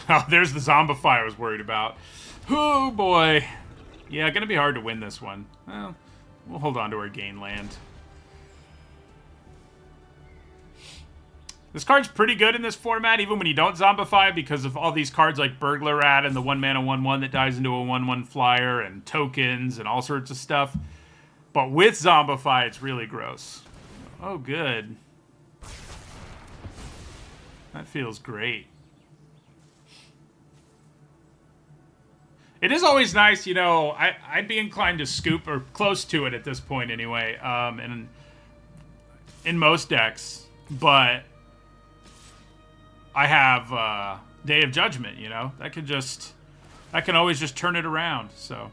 Oh, there's the Zombify I was worried about. Oh, boy. Yeah, gonna be hard to win this one. Well, we'll hold on to our gain land. This card's pretty good in this format, even when you don't Zombify, because of all these cards like Burglar Rat and the 1-mana 1/1 that dies into a 1/1 flyer, and tokens and all sorts of stuff. But with Zombify, it's really gross. Oh, good. That feels great. It is always nice, you know, I'd be inclined to scoop, or close to it at this point anyway, in most decks, but I have Day of Judgment, you know? I can always just turn it around, so.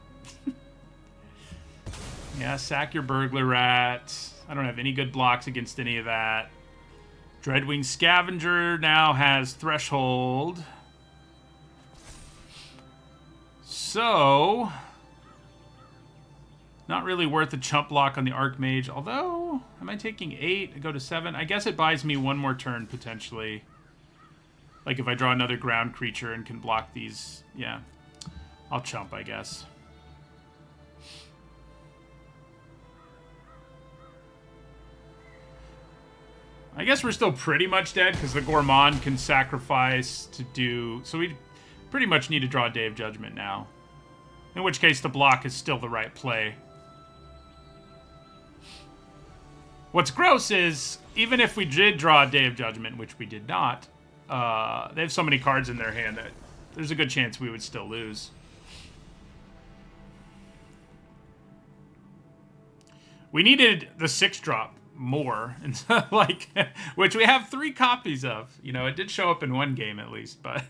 Yeah, sack your Burglar Rat. I don't have any good blocks against any of that. Dreadwing Scavenger now has Threshold. So, not really worth a chump block on the Archmage. Although, am I taking 8? I go to 7? I guess it buys me one more turn, potentially. Like if I draw another ground creature and can block these. Yeah, I'll chump, I guess. I guess we're still pretty much dead because the Gourmand can sacrifice to do... So we pretty much need to draw a Day of Judgment now. In which case the block is still the right play. What's gross is, even if we did draw a Day of Judgment, which we did not, they have so many cards in their hand that there's a good chance we would still lose. We needed the 6-drop more, and like, which we have 3 copies of. You know, it did show up in one game at least, but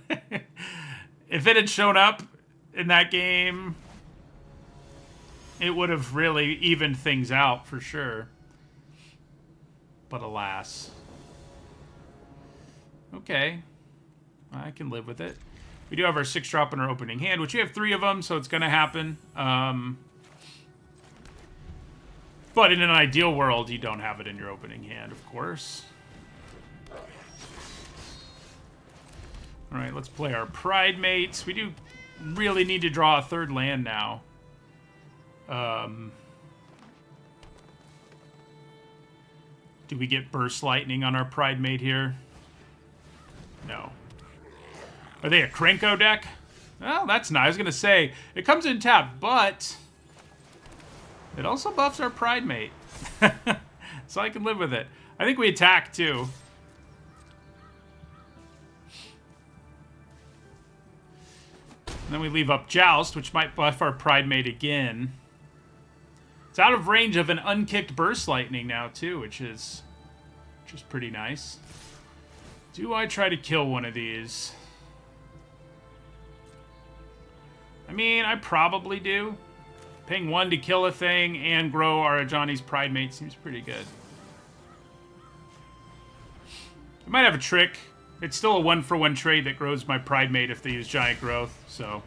if it had shown up in that game, it would have really evened things out for sure. But alas. Okay, I can live with it. We do have our 6-drop in our opening hand, which we have 3 of them, so it's going to happen. But in an ideal world, you don't have it in your opening hand, of course. All right, let's play our Pride Mates. We do really need to draw a 3rd land now. Do we get Burst Lightning on our Pride Mate here? No. Are they a Krenko deck? Well, that's nice. I was going to say, it comes in tapped, but it also buffs our Pride Mate. So I can live with it. I think we attack, too. And then we leave up Joust, which might buff our Pride Mate again. It's out of range of an unkicked Burst Lightning now, too, which is pretty nice. Do I try to kill one of these? I mean, I probably do. Paying 1 to kill a thing and grow our Ajani's Pride Mate seems pretty good. I might have a trick. It's still a 1-for-1 trade that grows my Pride Mate if they use Giant Growth, so.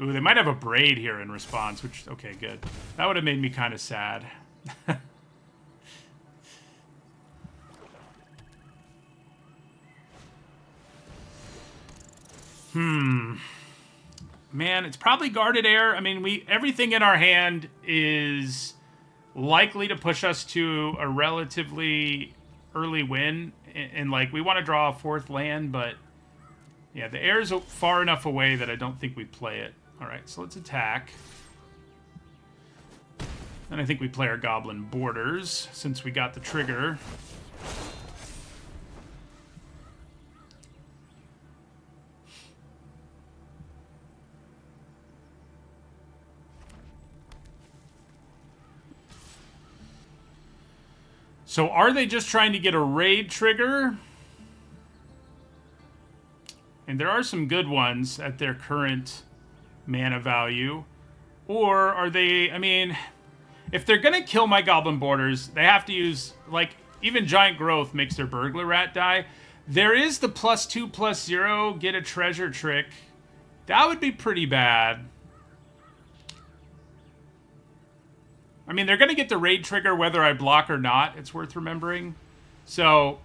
Ooh, they might have a Braid here in response, which, okay, good. That would have made me kind of sad. Man, it's probably Guarded Air. I mean, everything in our hand is likely to push us to a relatively early win. And like, we want to draw a 4th land, but yeah, the air is far enough away that I don't think we play it. All right, so let's attack. And I think we play our Goblin Borders since we got the trigger. So are they just trying to get a raid trigger? And there are some good ones at their current mana value. Or are they, I mean, if they're going to kill my Goblin Borders, they have to use, like, even Giant Growth makes their Burglar Rat die. There is the +2/+0, get a treasure trick. That would be pretty bad. I mean, they're going to get the raid trigger whether I block or not. It's worth remembering. So,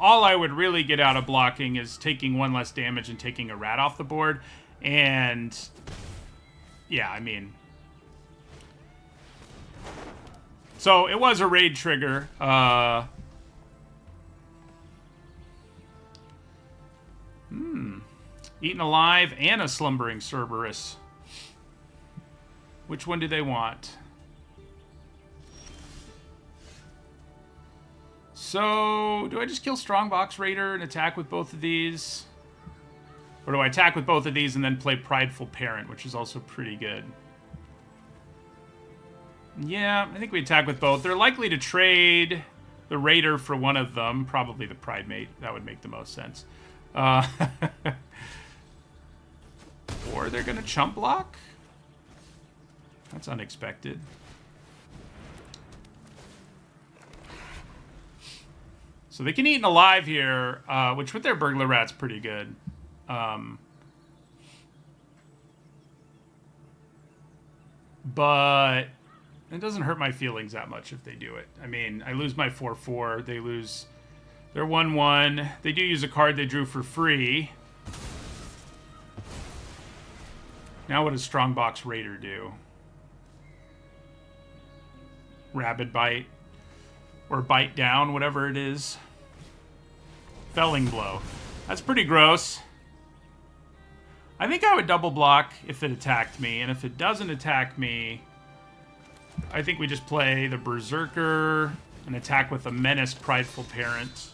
all I would really get out of blocking is taking one less damage and taking a rat off the board. And yeah, I mean, so it was a raid trigger. Eaten alive and a slumbering Cerberus. Which one do they want? So, do I just kill Strongbox Raider and attack with both of these? Or do I attack with both of these and then play Prideful Parent, which is also pretty good? Yeah, I think we attack with both. They're likely to trade the Raider for one of them. Probably the Pride Mate. That would make the most sense. Or they're going to chump block? That's unexpected. So they can eat an alive here, which with their Burglar Rat's pretty good. But it doesn't hurt my feelings that much if they do it. I mean, I lose my 4/4. They lose their 1/1. They do use a card they drew for free. Now what does Strongbox Raider do? Rabid Bite. Or Bite Down, whatever it is. Felling Blow. That's pretty gross. I think I would double block if it attacked me. And if it doesn't attack me, I think we just play the Berserker and attack with a Menace Prideful Parent.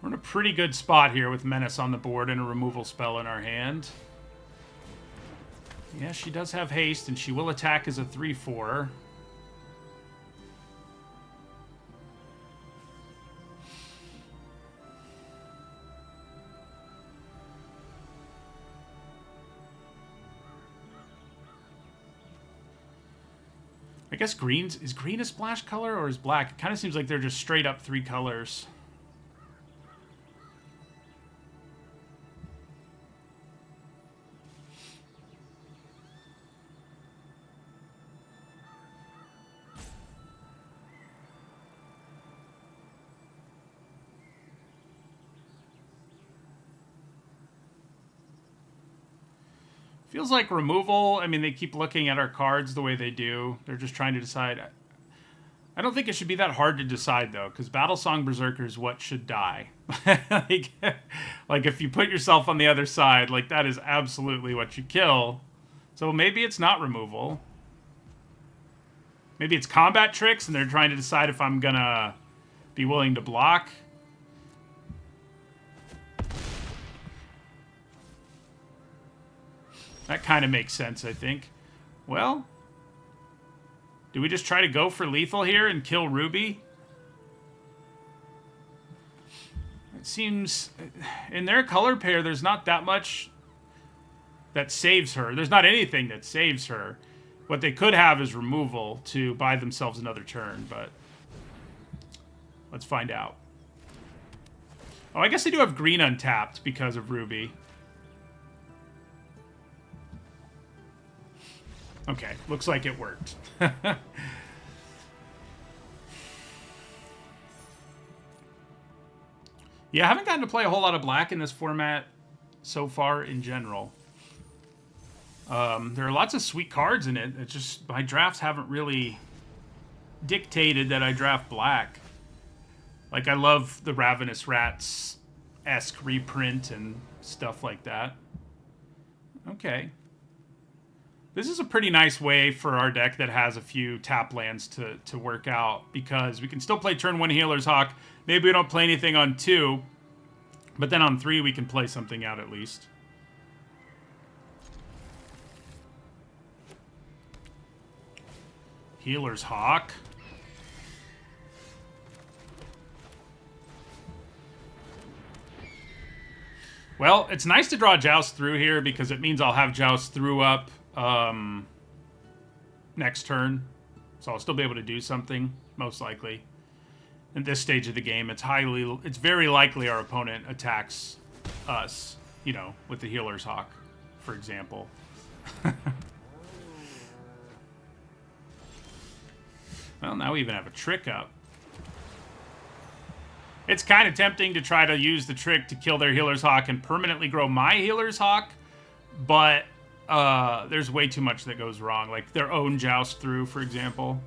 We're in a pretty good spot here with Menace on the board and a removal spell in our hand. Yeah, she does have haste, and she will attack as a 3/4. I guess green's... Is green a splash color, or is black? It kind of seems like they're just straight up 3 colors. Feels like removal. I mean, they keep looking at our cards the way they do. They're just trying to decide. I don't think it should be that hard to decide, though, because Battlesong Berserker is what should die. like, if you put yourself on the other side, like, that is absolutely what you kill. So maybe it's not removal. Maybe it's combat tricks, and they're trying to decide if I'm gonna be willing to block. That kind of makes sense, I think. Well, do we just try to go for lethal here and kill Ruby? It seems... In their color pair, there's not that much that saves her. There's not anything that saves her. What they could have is removal to buy themselves another turn, but... Let's find out. Oh, I guess they do have green untapped because of Ruby. Okay, looks like it worked. Yeah, I haven't gotten to play a whole lot of black in this format so far in general. There are lots of sweet cards in it. It's just my drafts haven't really dictated that I draft black. Like, I love the Ravenous Rats-esque reprint and stuff like that. Okay. This is a pretty nice way for our deck that has a few tap lands to work out, because we can still play turn 1 Healer's Hawk. Maybe we don't play anything on 2, but then on 3 we can play something out at least. Healer's Hawk. Well, it's nice to draw Joust Through here, because it means I'll have Joust Through up next turn, so I'll still be able to do something, most likely. At this stage of the game, it's very likely our opponent attacks us. you know, with the Healer's Hawk, for example. Well, now we even have a trick up. It's kind of tempting to try to use the trick to kill their Healer's Hawk and permanently grow my Healer's Hawk, but there's way too much that goes wrong. Like their own Joust Through, for example.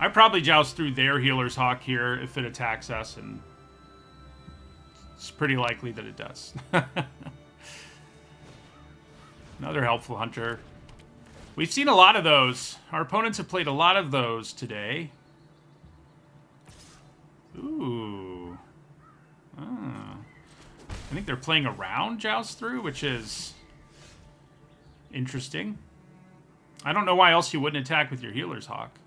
I probably Joust Through their Healer's Hawk here if it attacks us, and it's pretty likely that it does. Another Helpful Hunter. We've seen a lot of those. Our opponents have played a lot of those today. Ooh. Oh. I think they're playing around Joust Through, which is interesting. I don't know why else you wouldn't attack with your Healer's Hawk.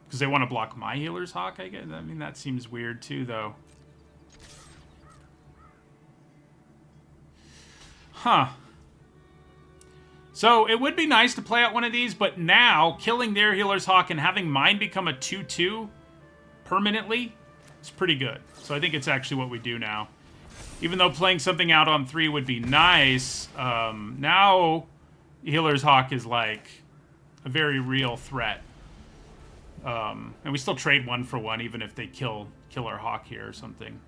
Because they want to block my Healer's Hawk, I guess. I mean, that seems weird too, though. Huh. So it would be nice to play out one of these, but now killing their Healer's Hawk and having mine become a 2/2 permanently is pretty good. So I think it's actually what we do now. Even though playing something out on 3 would be nice, now Healer's Hawk is like a very real threat. And we still trade 1 for 1, even if they kill our Hawk here or something.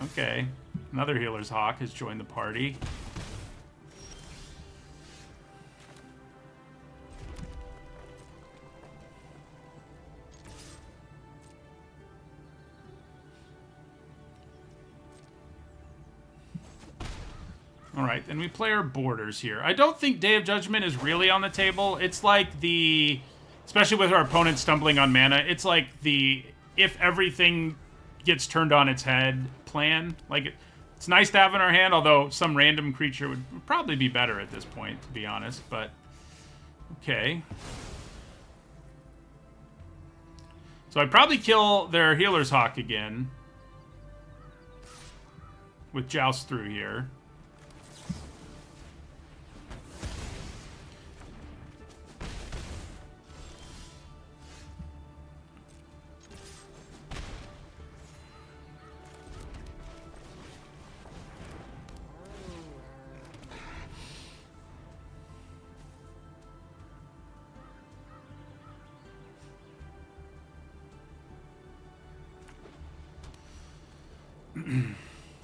Okay. Another Healer's Hawk has joined the party. All right, and we play our borders here. I don't think Day of Judgment is really on the table. It's like the, especially with our opponent stumbling on mana, it's like the if everything gets turned on its head plan. Like, it's nice to have in our hand, although some random creature would probably be better at this point, to be honest, but okay. So I'd probably kill their Healer's Hawk again with Joust Through here.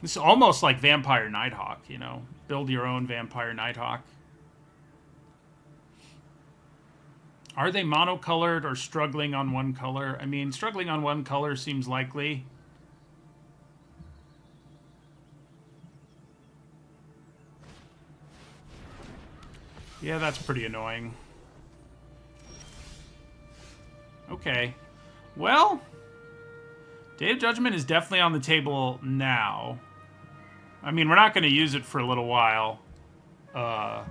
This is almost like Vampire Nighthawk, you know? Build your own Vampire Nighthawk. Are they monocolored or struggling on one color? I mean, struggling on one color seems likely. Yeah, that's pretty annoying. Okay. Well, Day of Judgment is definitely on the table now. I mean, we're not going to use it for a little while. But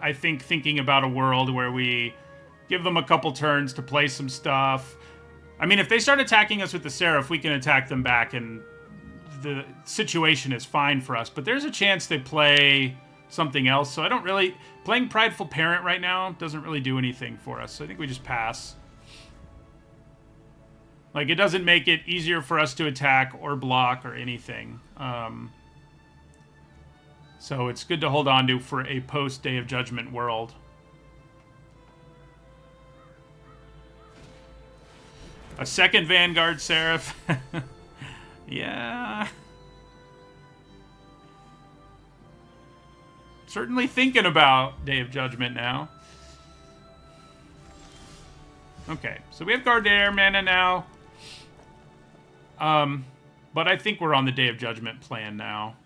I think thinking about a world where we give them a couple turns to play some stuff. I mean, if they start attacking us with the Seraph, we can attack them back, and the situation is fine for us. But there's a chance they play something else, so I don't really... Playing Prideful Parent right now doesn't really do anything for us, so I think we just pass. Like, it doesn't make it easier for us to attack or block or anything. So it's good to hold on to for a post-Day of Judgment world. A second Vanguard Seraph. Yeah. Certainly thinking about Day of Judgment now. Okay, so we have Gardair mana now. But I think we're on the Day of Judgment plan now.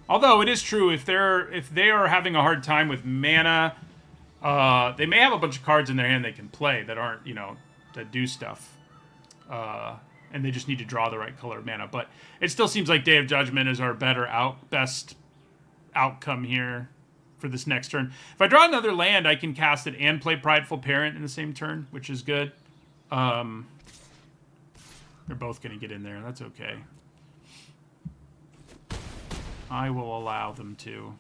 Although it is true, if they are having a hard time with mana, they may have a bunch of cards in their hand they can play that aren't, you know, that do stuff. And they just need to draw the right color of mana. But it still seems like Day of Judgment is our best outcome here for this next turn. If I draw another land, I can cast it and play Prideful Parent in the same turn, which is good. They're both going to get in there. That's okay. I will allow them to.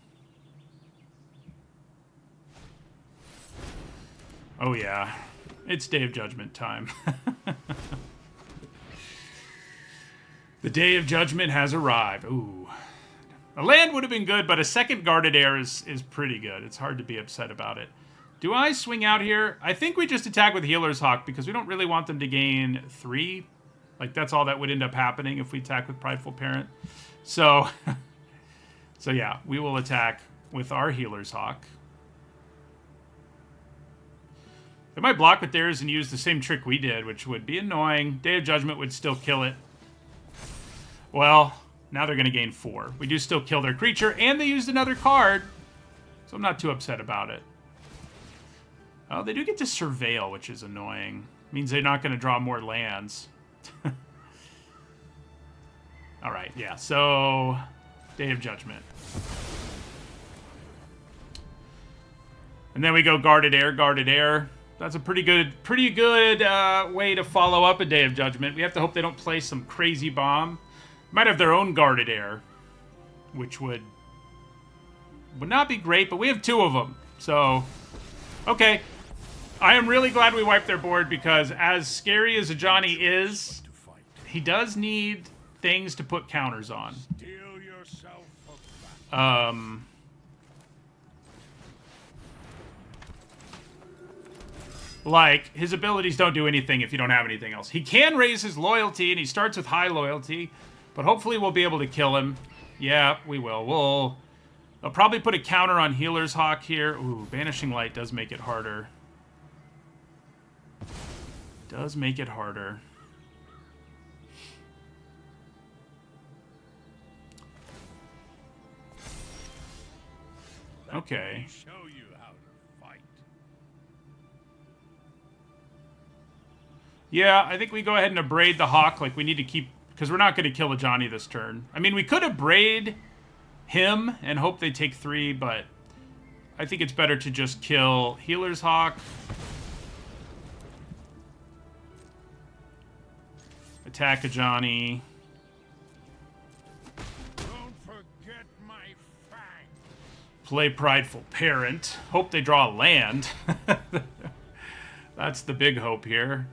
Oh yeah, it's Day of Judgment time. The Day of Judgment has arrived. Ooh. A land would have been good, but a second guarded air is pretty good. It's hard to be upset about it. Do I swing out here? I think we just attack with Healer's Hawk because we don't really want them to gain 3. Like, that's all that would end up happening if we attack with Prideful Parent. So, so yeah, we will attack with our Healer's Hawk. They might block with theirs and use the same trick we did, which would be annoying. Day of Judgment would still kill it. Well, now they're going to gain 4. We do still kill their creature, and they used another card. So I'm not too upset about it. Oh, they do get to Surveil, which is annoying. Means they're not going to draw more lands. All right, yeah, so Day of Judgment. And then we go Guarded Air, Guarded Air. That's a pretty good way to follow up a Day of Judgment. We have to hope they don't play some crazy bomb. Might have their own Guarded Air, which would not be great, but we have 2 of them. So, okay. I am really glad we wiped their board because as scary as Ajani is, he does need things to put counters on. Like, his abilities don't do anything if you don't have anything else. He can raise his loyalty, and he starts with high loyalty, but hopefully we'll be able to kill him. Yeah, we will. I'll probably put a counter on Healer's Hawk here. Ooh, Banishing Light does make it harder. Does make it harder. Okay. Show you how to fight. Yeah, I think we go ahead and abrade the Hawk. Like, we need to keep... Because we're not going to kill Ajani this turn. I mean, we could abrade him and hope they take 3, but I think it's better to just kill Healer's Hawk. Attack Ajani. Don't forget my fang. Play Prideful Parent. Hope they draw a land. That's the big hope here.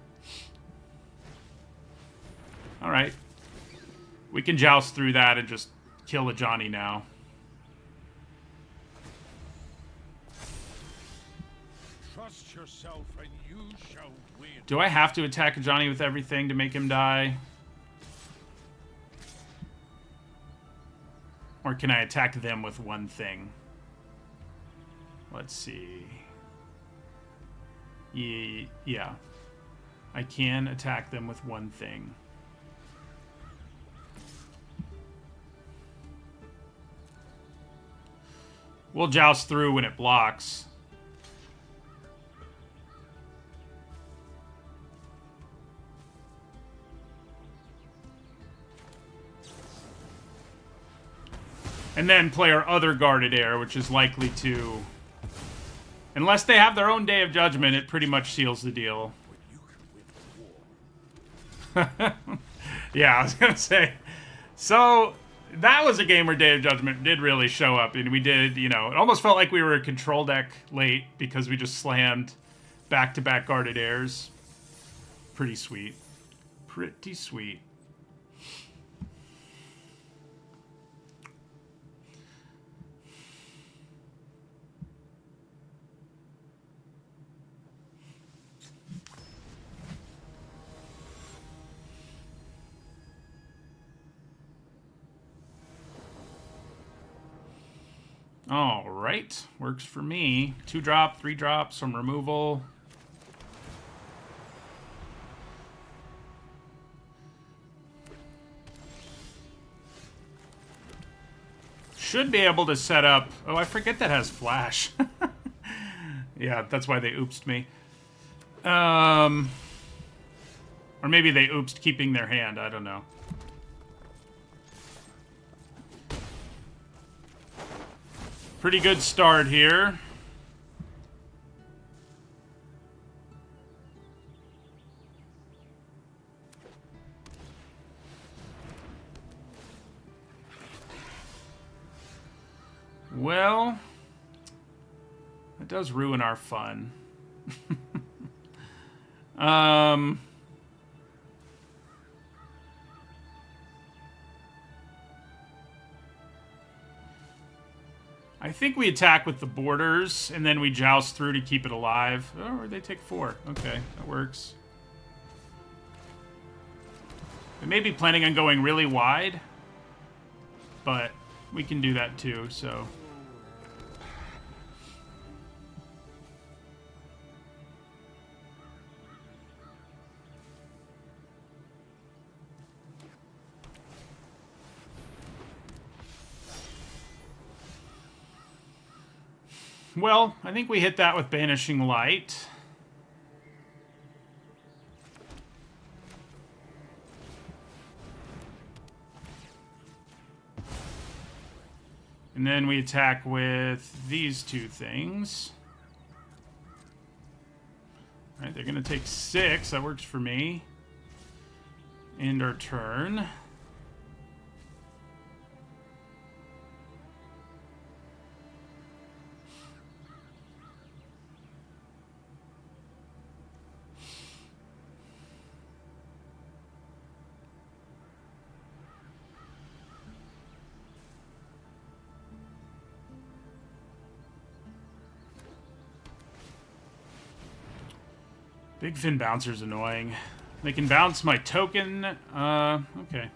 Alright. We can joust through that and just kill Ajani now. Trust yourself and you shall win. Do I have to attack Ajani with everything to make him die? Or can I attack them with one thing? Let's see. Yeah. I can attack them with one thing. We'll joust through when it blocks. And then play our other Guarded Air, which is likely to... Unless they have their own Day of Judgment, it pretty much seals the deal. Yeah, I was going to say. So, that was a game where Day of Judgment did really show up. And we did, you know, it almost felt like we were a control deck late because we just slammed back-to-back Guarded Airs. Pretty sweet. Pretty sweet. All right, works for me. 2-drop, 3-drop, some removal. Should be able to set up... Oh, I forget that has flash. Yeah, that's why they oopsed me. Or maybe they oopsed keeping their hand, I don't know. Pretty good start here. Well, it does ruin our fun. I think we attack with the borders, and then we joust through to keep it alive. Oh, or they take 4. Okay, that works. We may be planning on going really wide, but we can do that too, so... Well, I think we hit that with Banishing Light. And then we attack with these 2 things. All right, they're going to take 6. That works for me. End our turn. Big Fin Bouncer's annoying. They can bounce my token. Okay.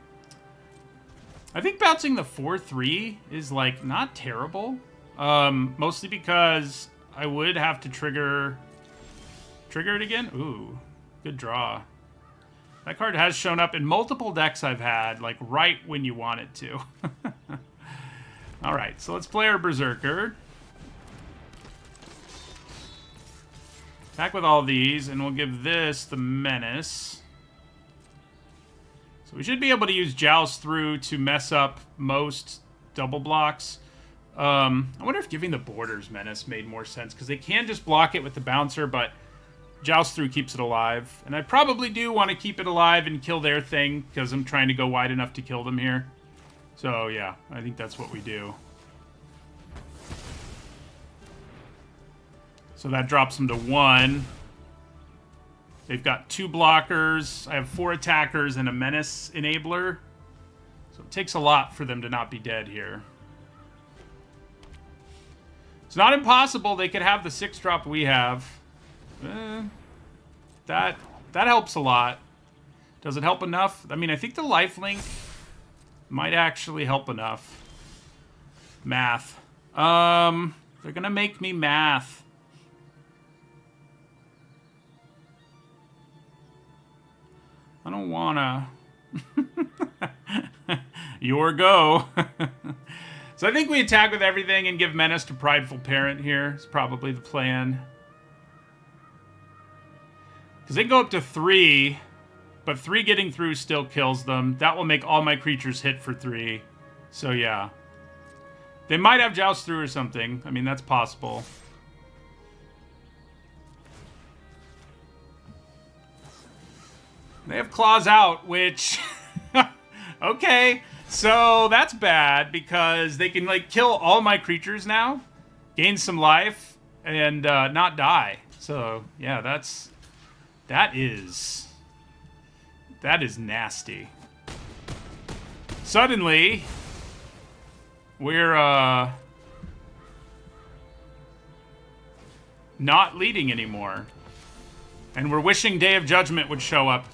I think bouncing the 4/3 is, like, not terrible. Mostly because I would have to trigger it again. Ooh, good draw. That card has shown up in multiple decks I've had, like, right when you want it to. Alright, so let's play our Berserker. Attack with all these, and we'll give this the Menace. So we should be able to use Joust through to mess up most double blocks. I wonder if giving the Borders Menace made more sense, because they can just block it with the Bouncer, but Joust through keeps it alive. And I probably do want to keep it alive and kill their thing, because I'm trying to go wide enough to kill them here. So yeah, I think that's what we do. So that drops them to 1. They've got 2 blockers. I have 4 attackers and a Menace Enabler. So it takes a lot for them to not be dead here. It's not impossible. They could have the 6-drop we have. That helps a lot. Does it help enough? I mean, I think the lifelink might actually help enough. Math. They're gonna make me math. I don't wanna. Your go. So I think we attack with everything and give Menace to Prideful Parent here. It's probably the plan. Because they go up to 3, but 3 getting through still kills them. That will make all my creatures hit for 3. So yeah. They might have Joust through or something. I mean, that's possible. They have Claws Out, which... okay, so that's bad, because they can, like, kill all my creatures now, gain some life, and not die. So, yeah, that is nasty. Suddenly, we're, not leading anymore. And we're wishing Day of Judgment would show up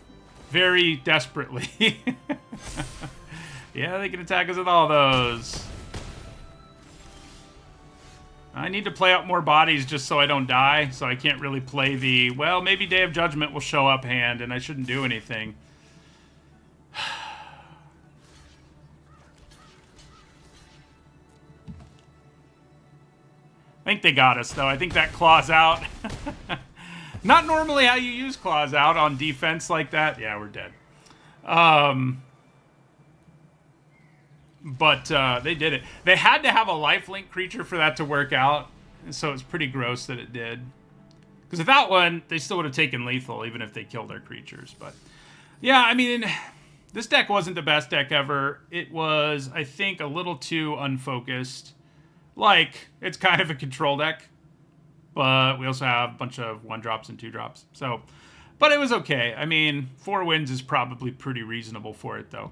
very desperately. Yeah, they can attack us with all those. I need to play out more bodies just so I don't die, so I can't really play the, well, maybe Day of Judgment will show up hand and I shouldn't do anything. I think they got us, though. I think that Claws Out. Not normally how you use Claws Out on defense like that. Yeah, we're dead. But they did it. They had to have a lifelink creature for that to work out, so it's pretty gross that it did. Because without one, they still would have taken lethal, even if they killed their creatures. But yeah, I mean, this deck wasn't the best deck ever. It was, I think, a little too unfocused. like, it's kind of a control deck, but we also have a bunch of 1-drops and 2-drops. So, but it was okay. I mean, 4 wins is probably pretty reasonable for it, though.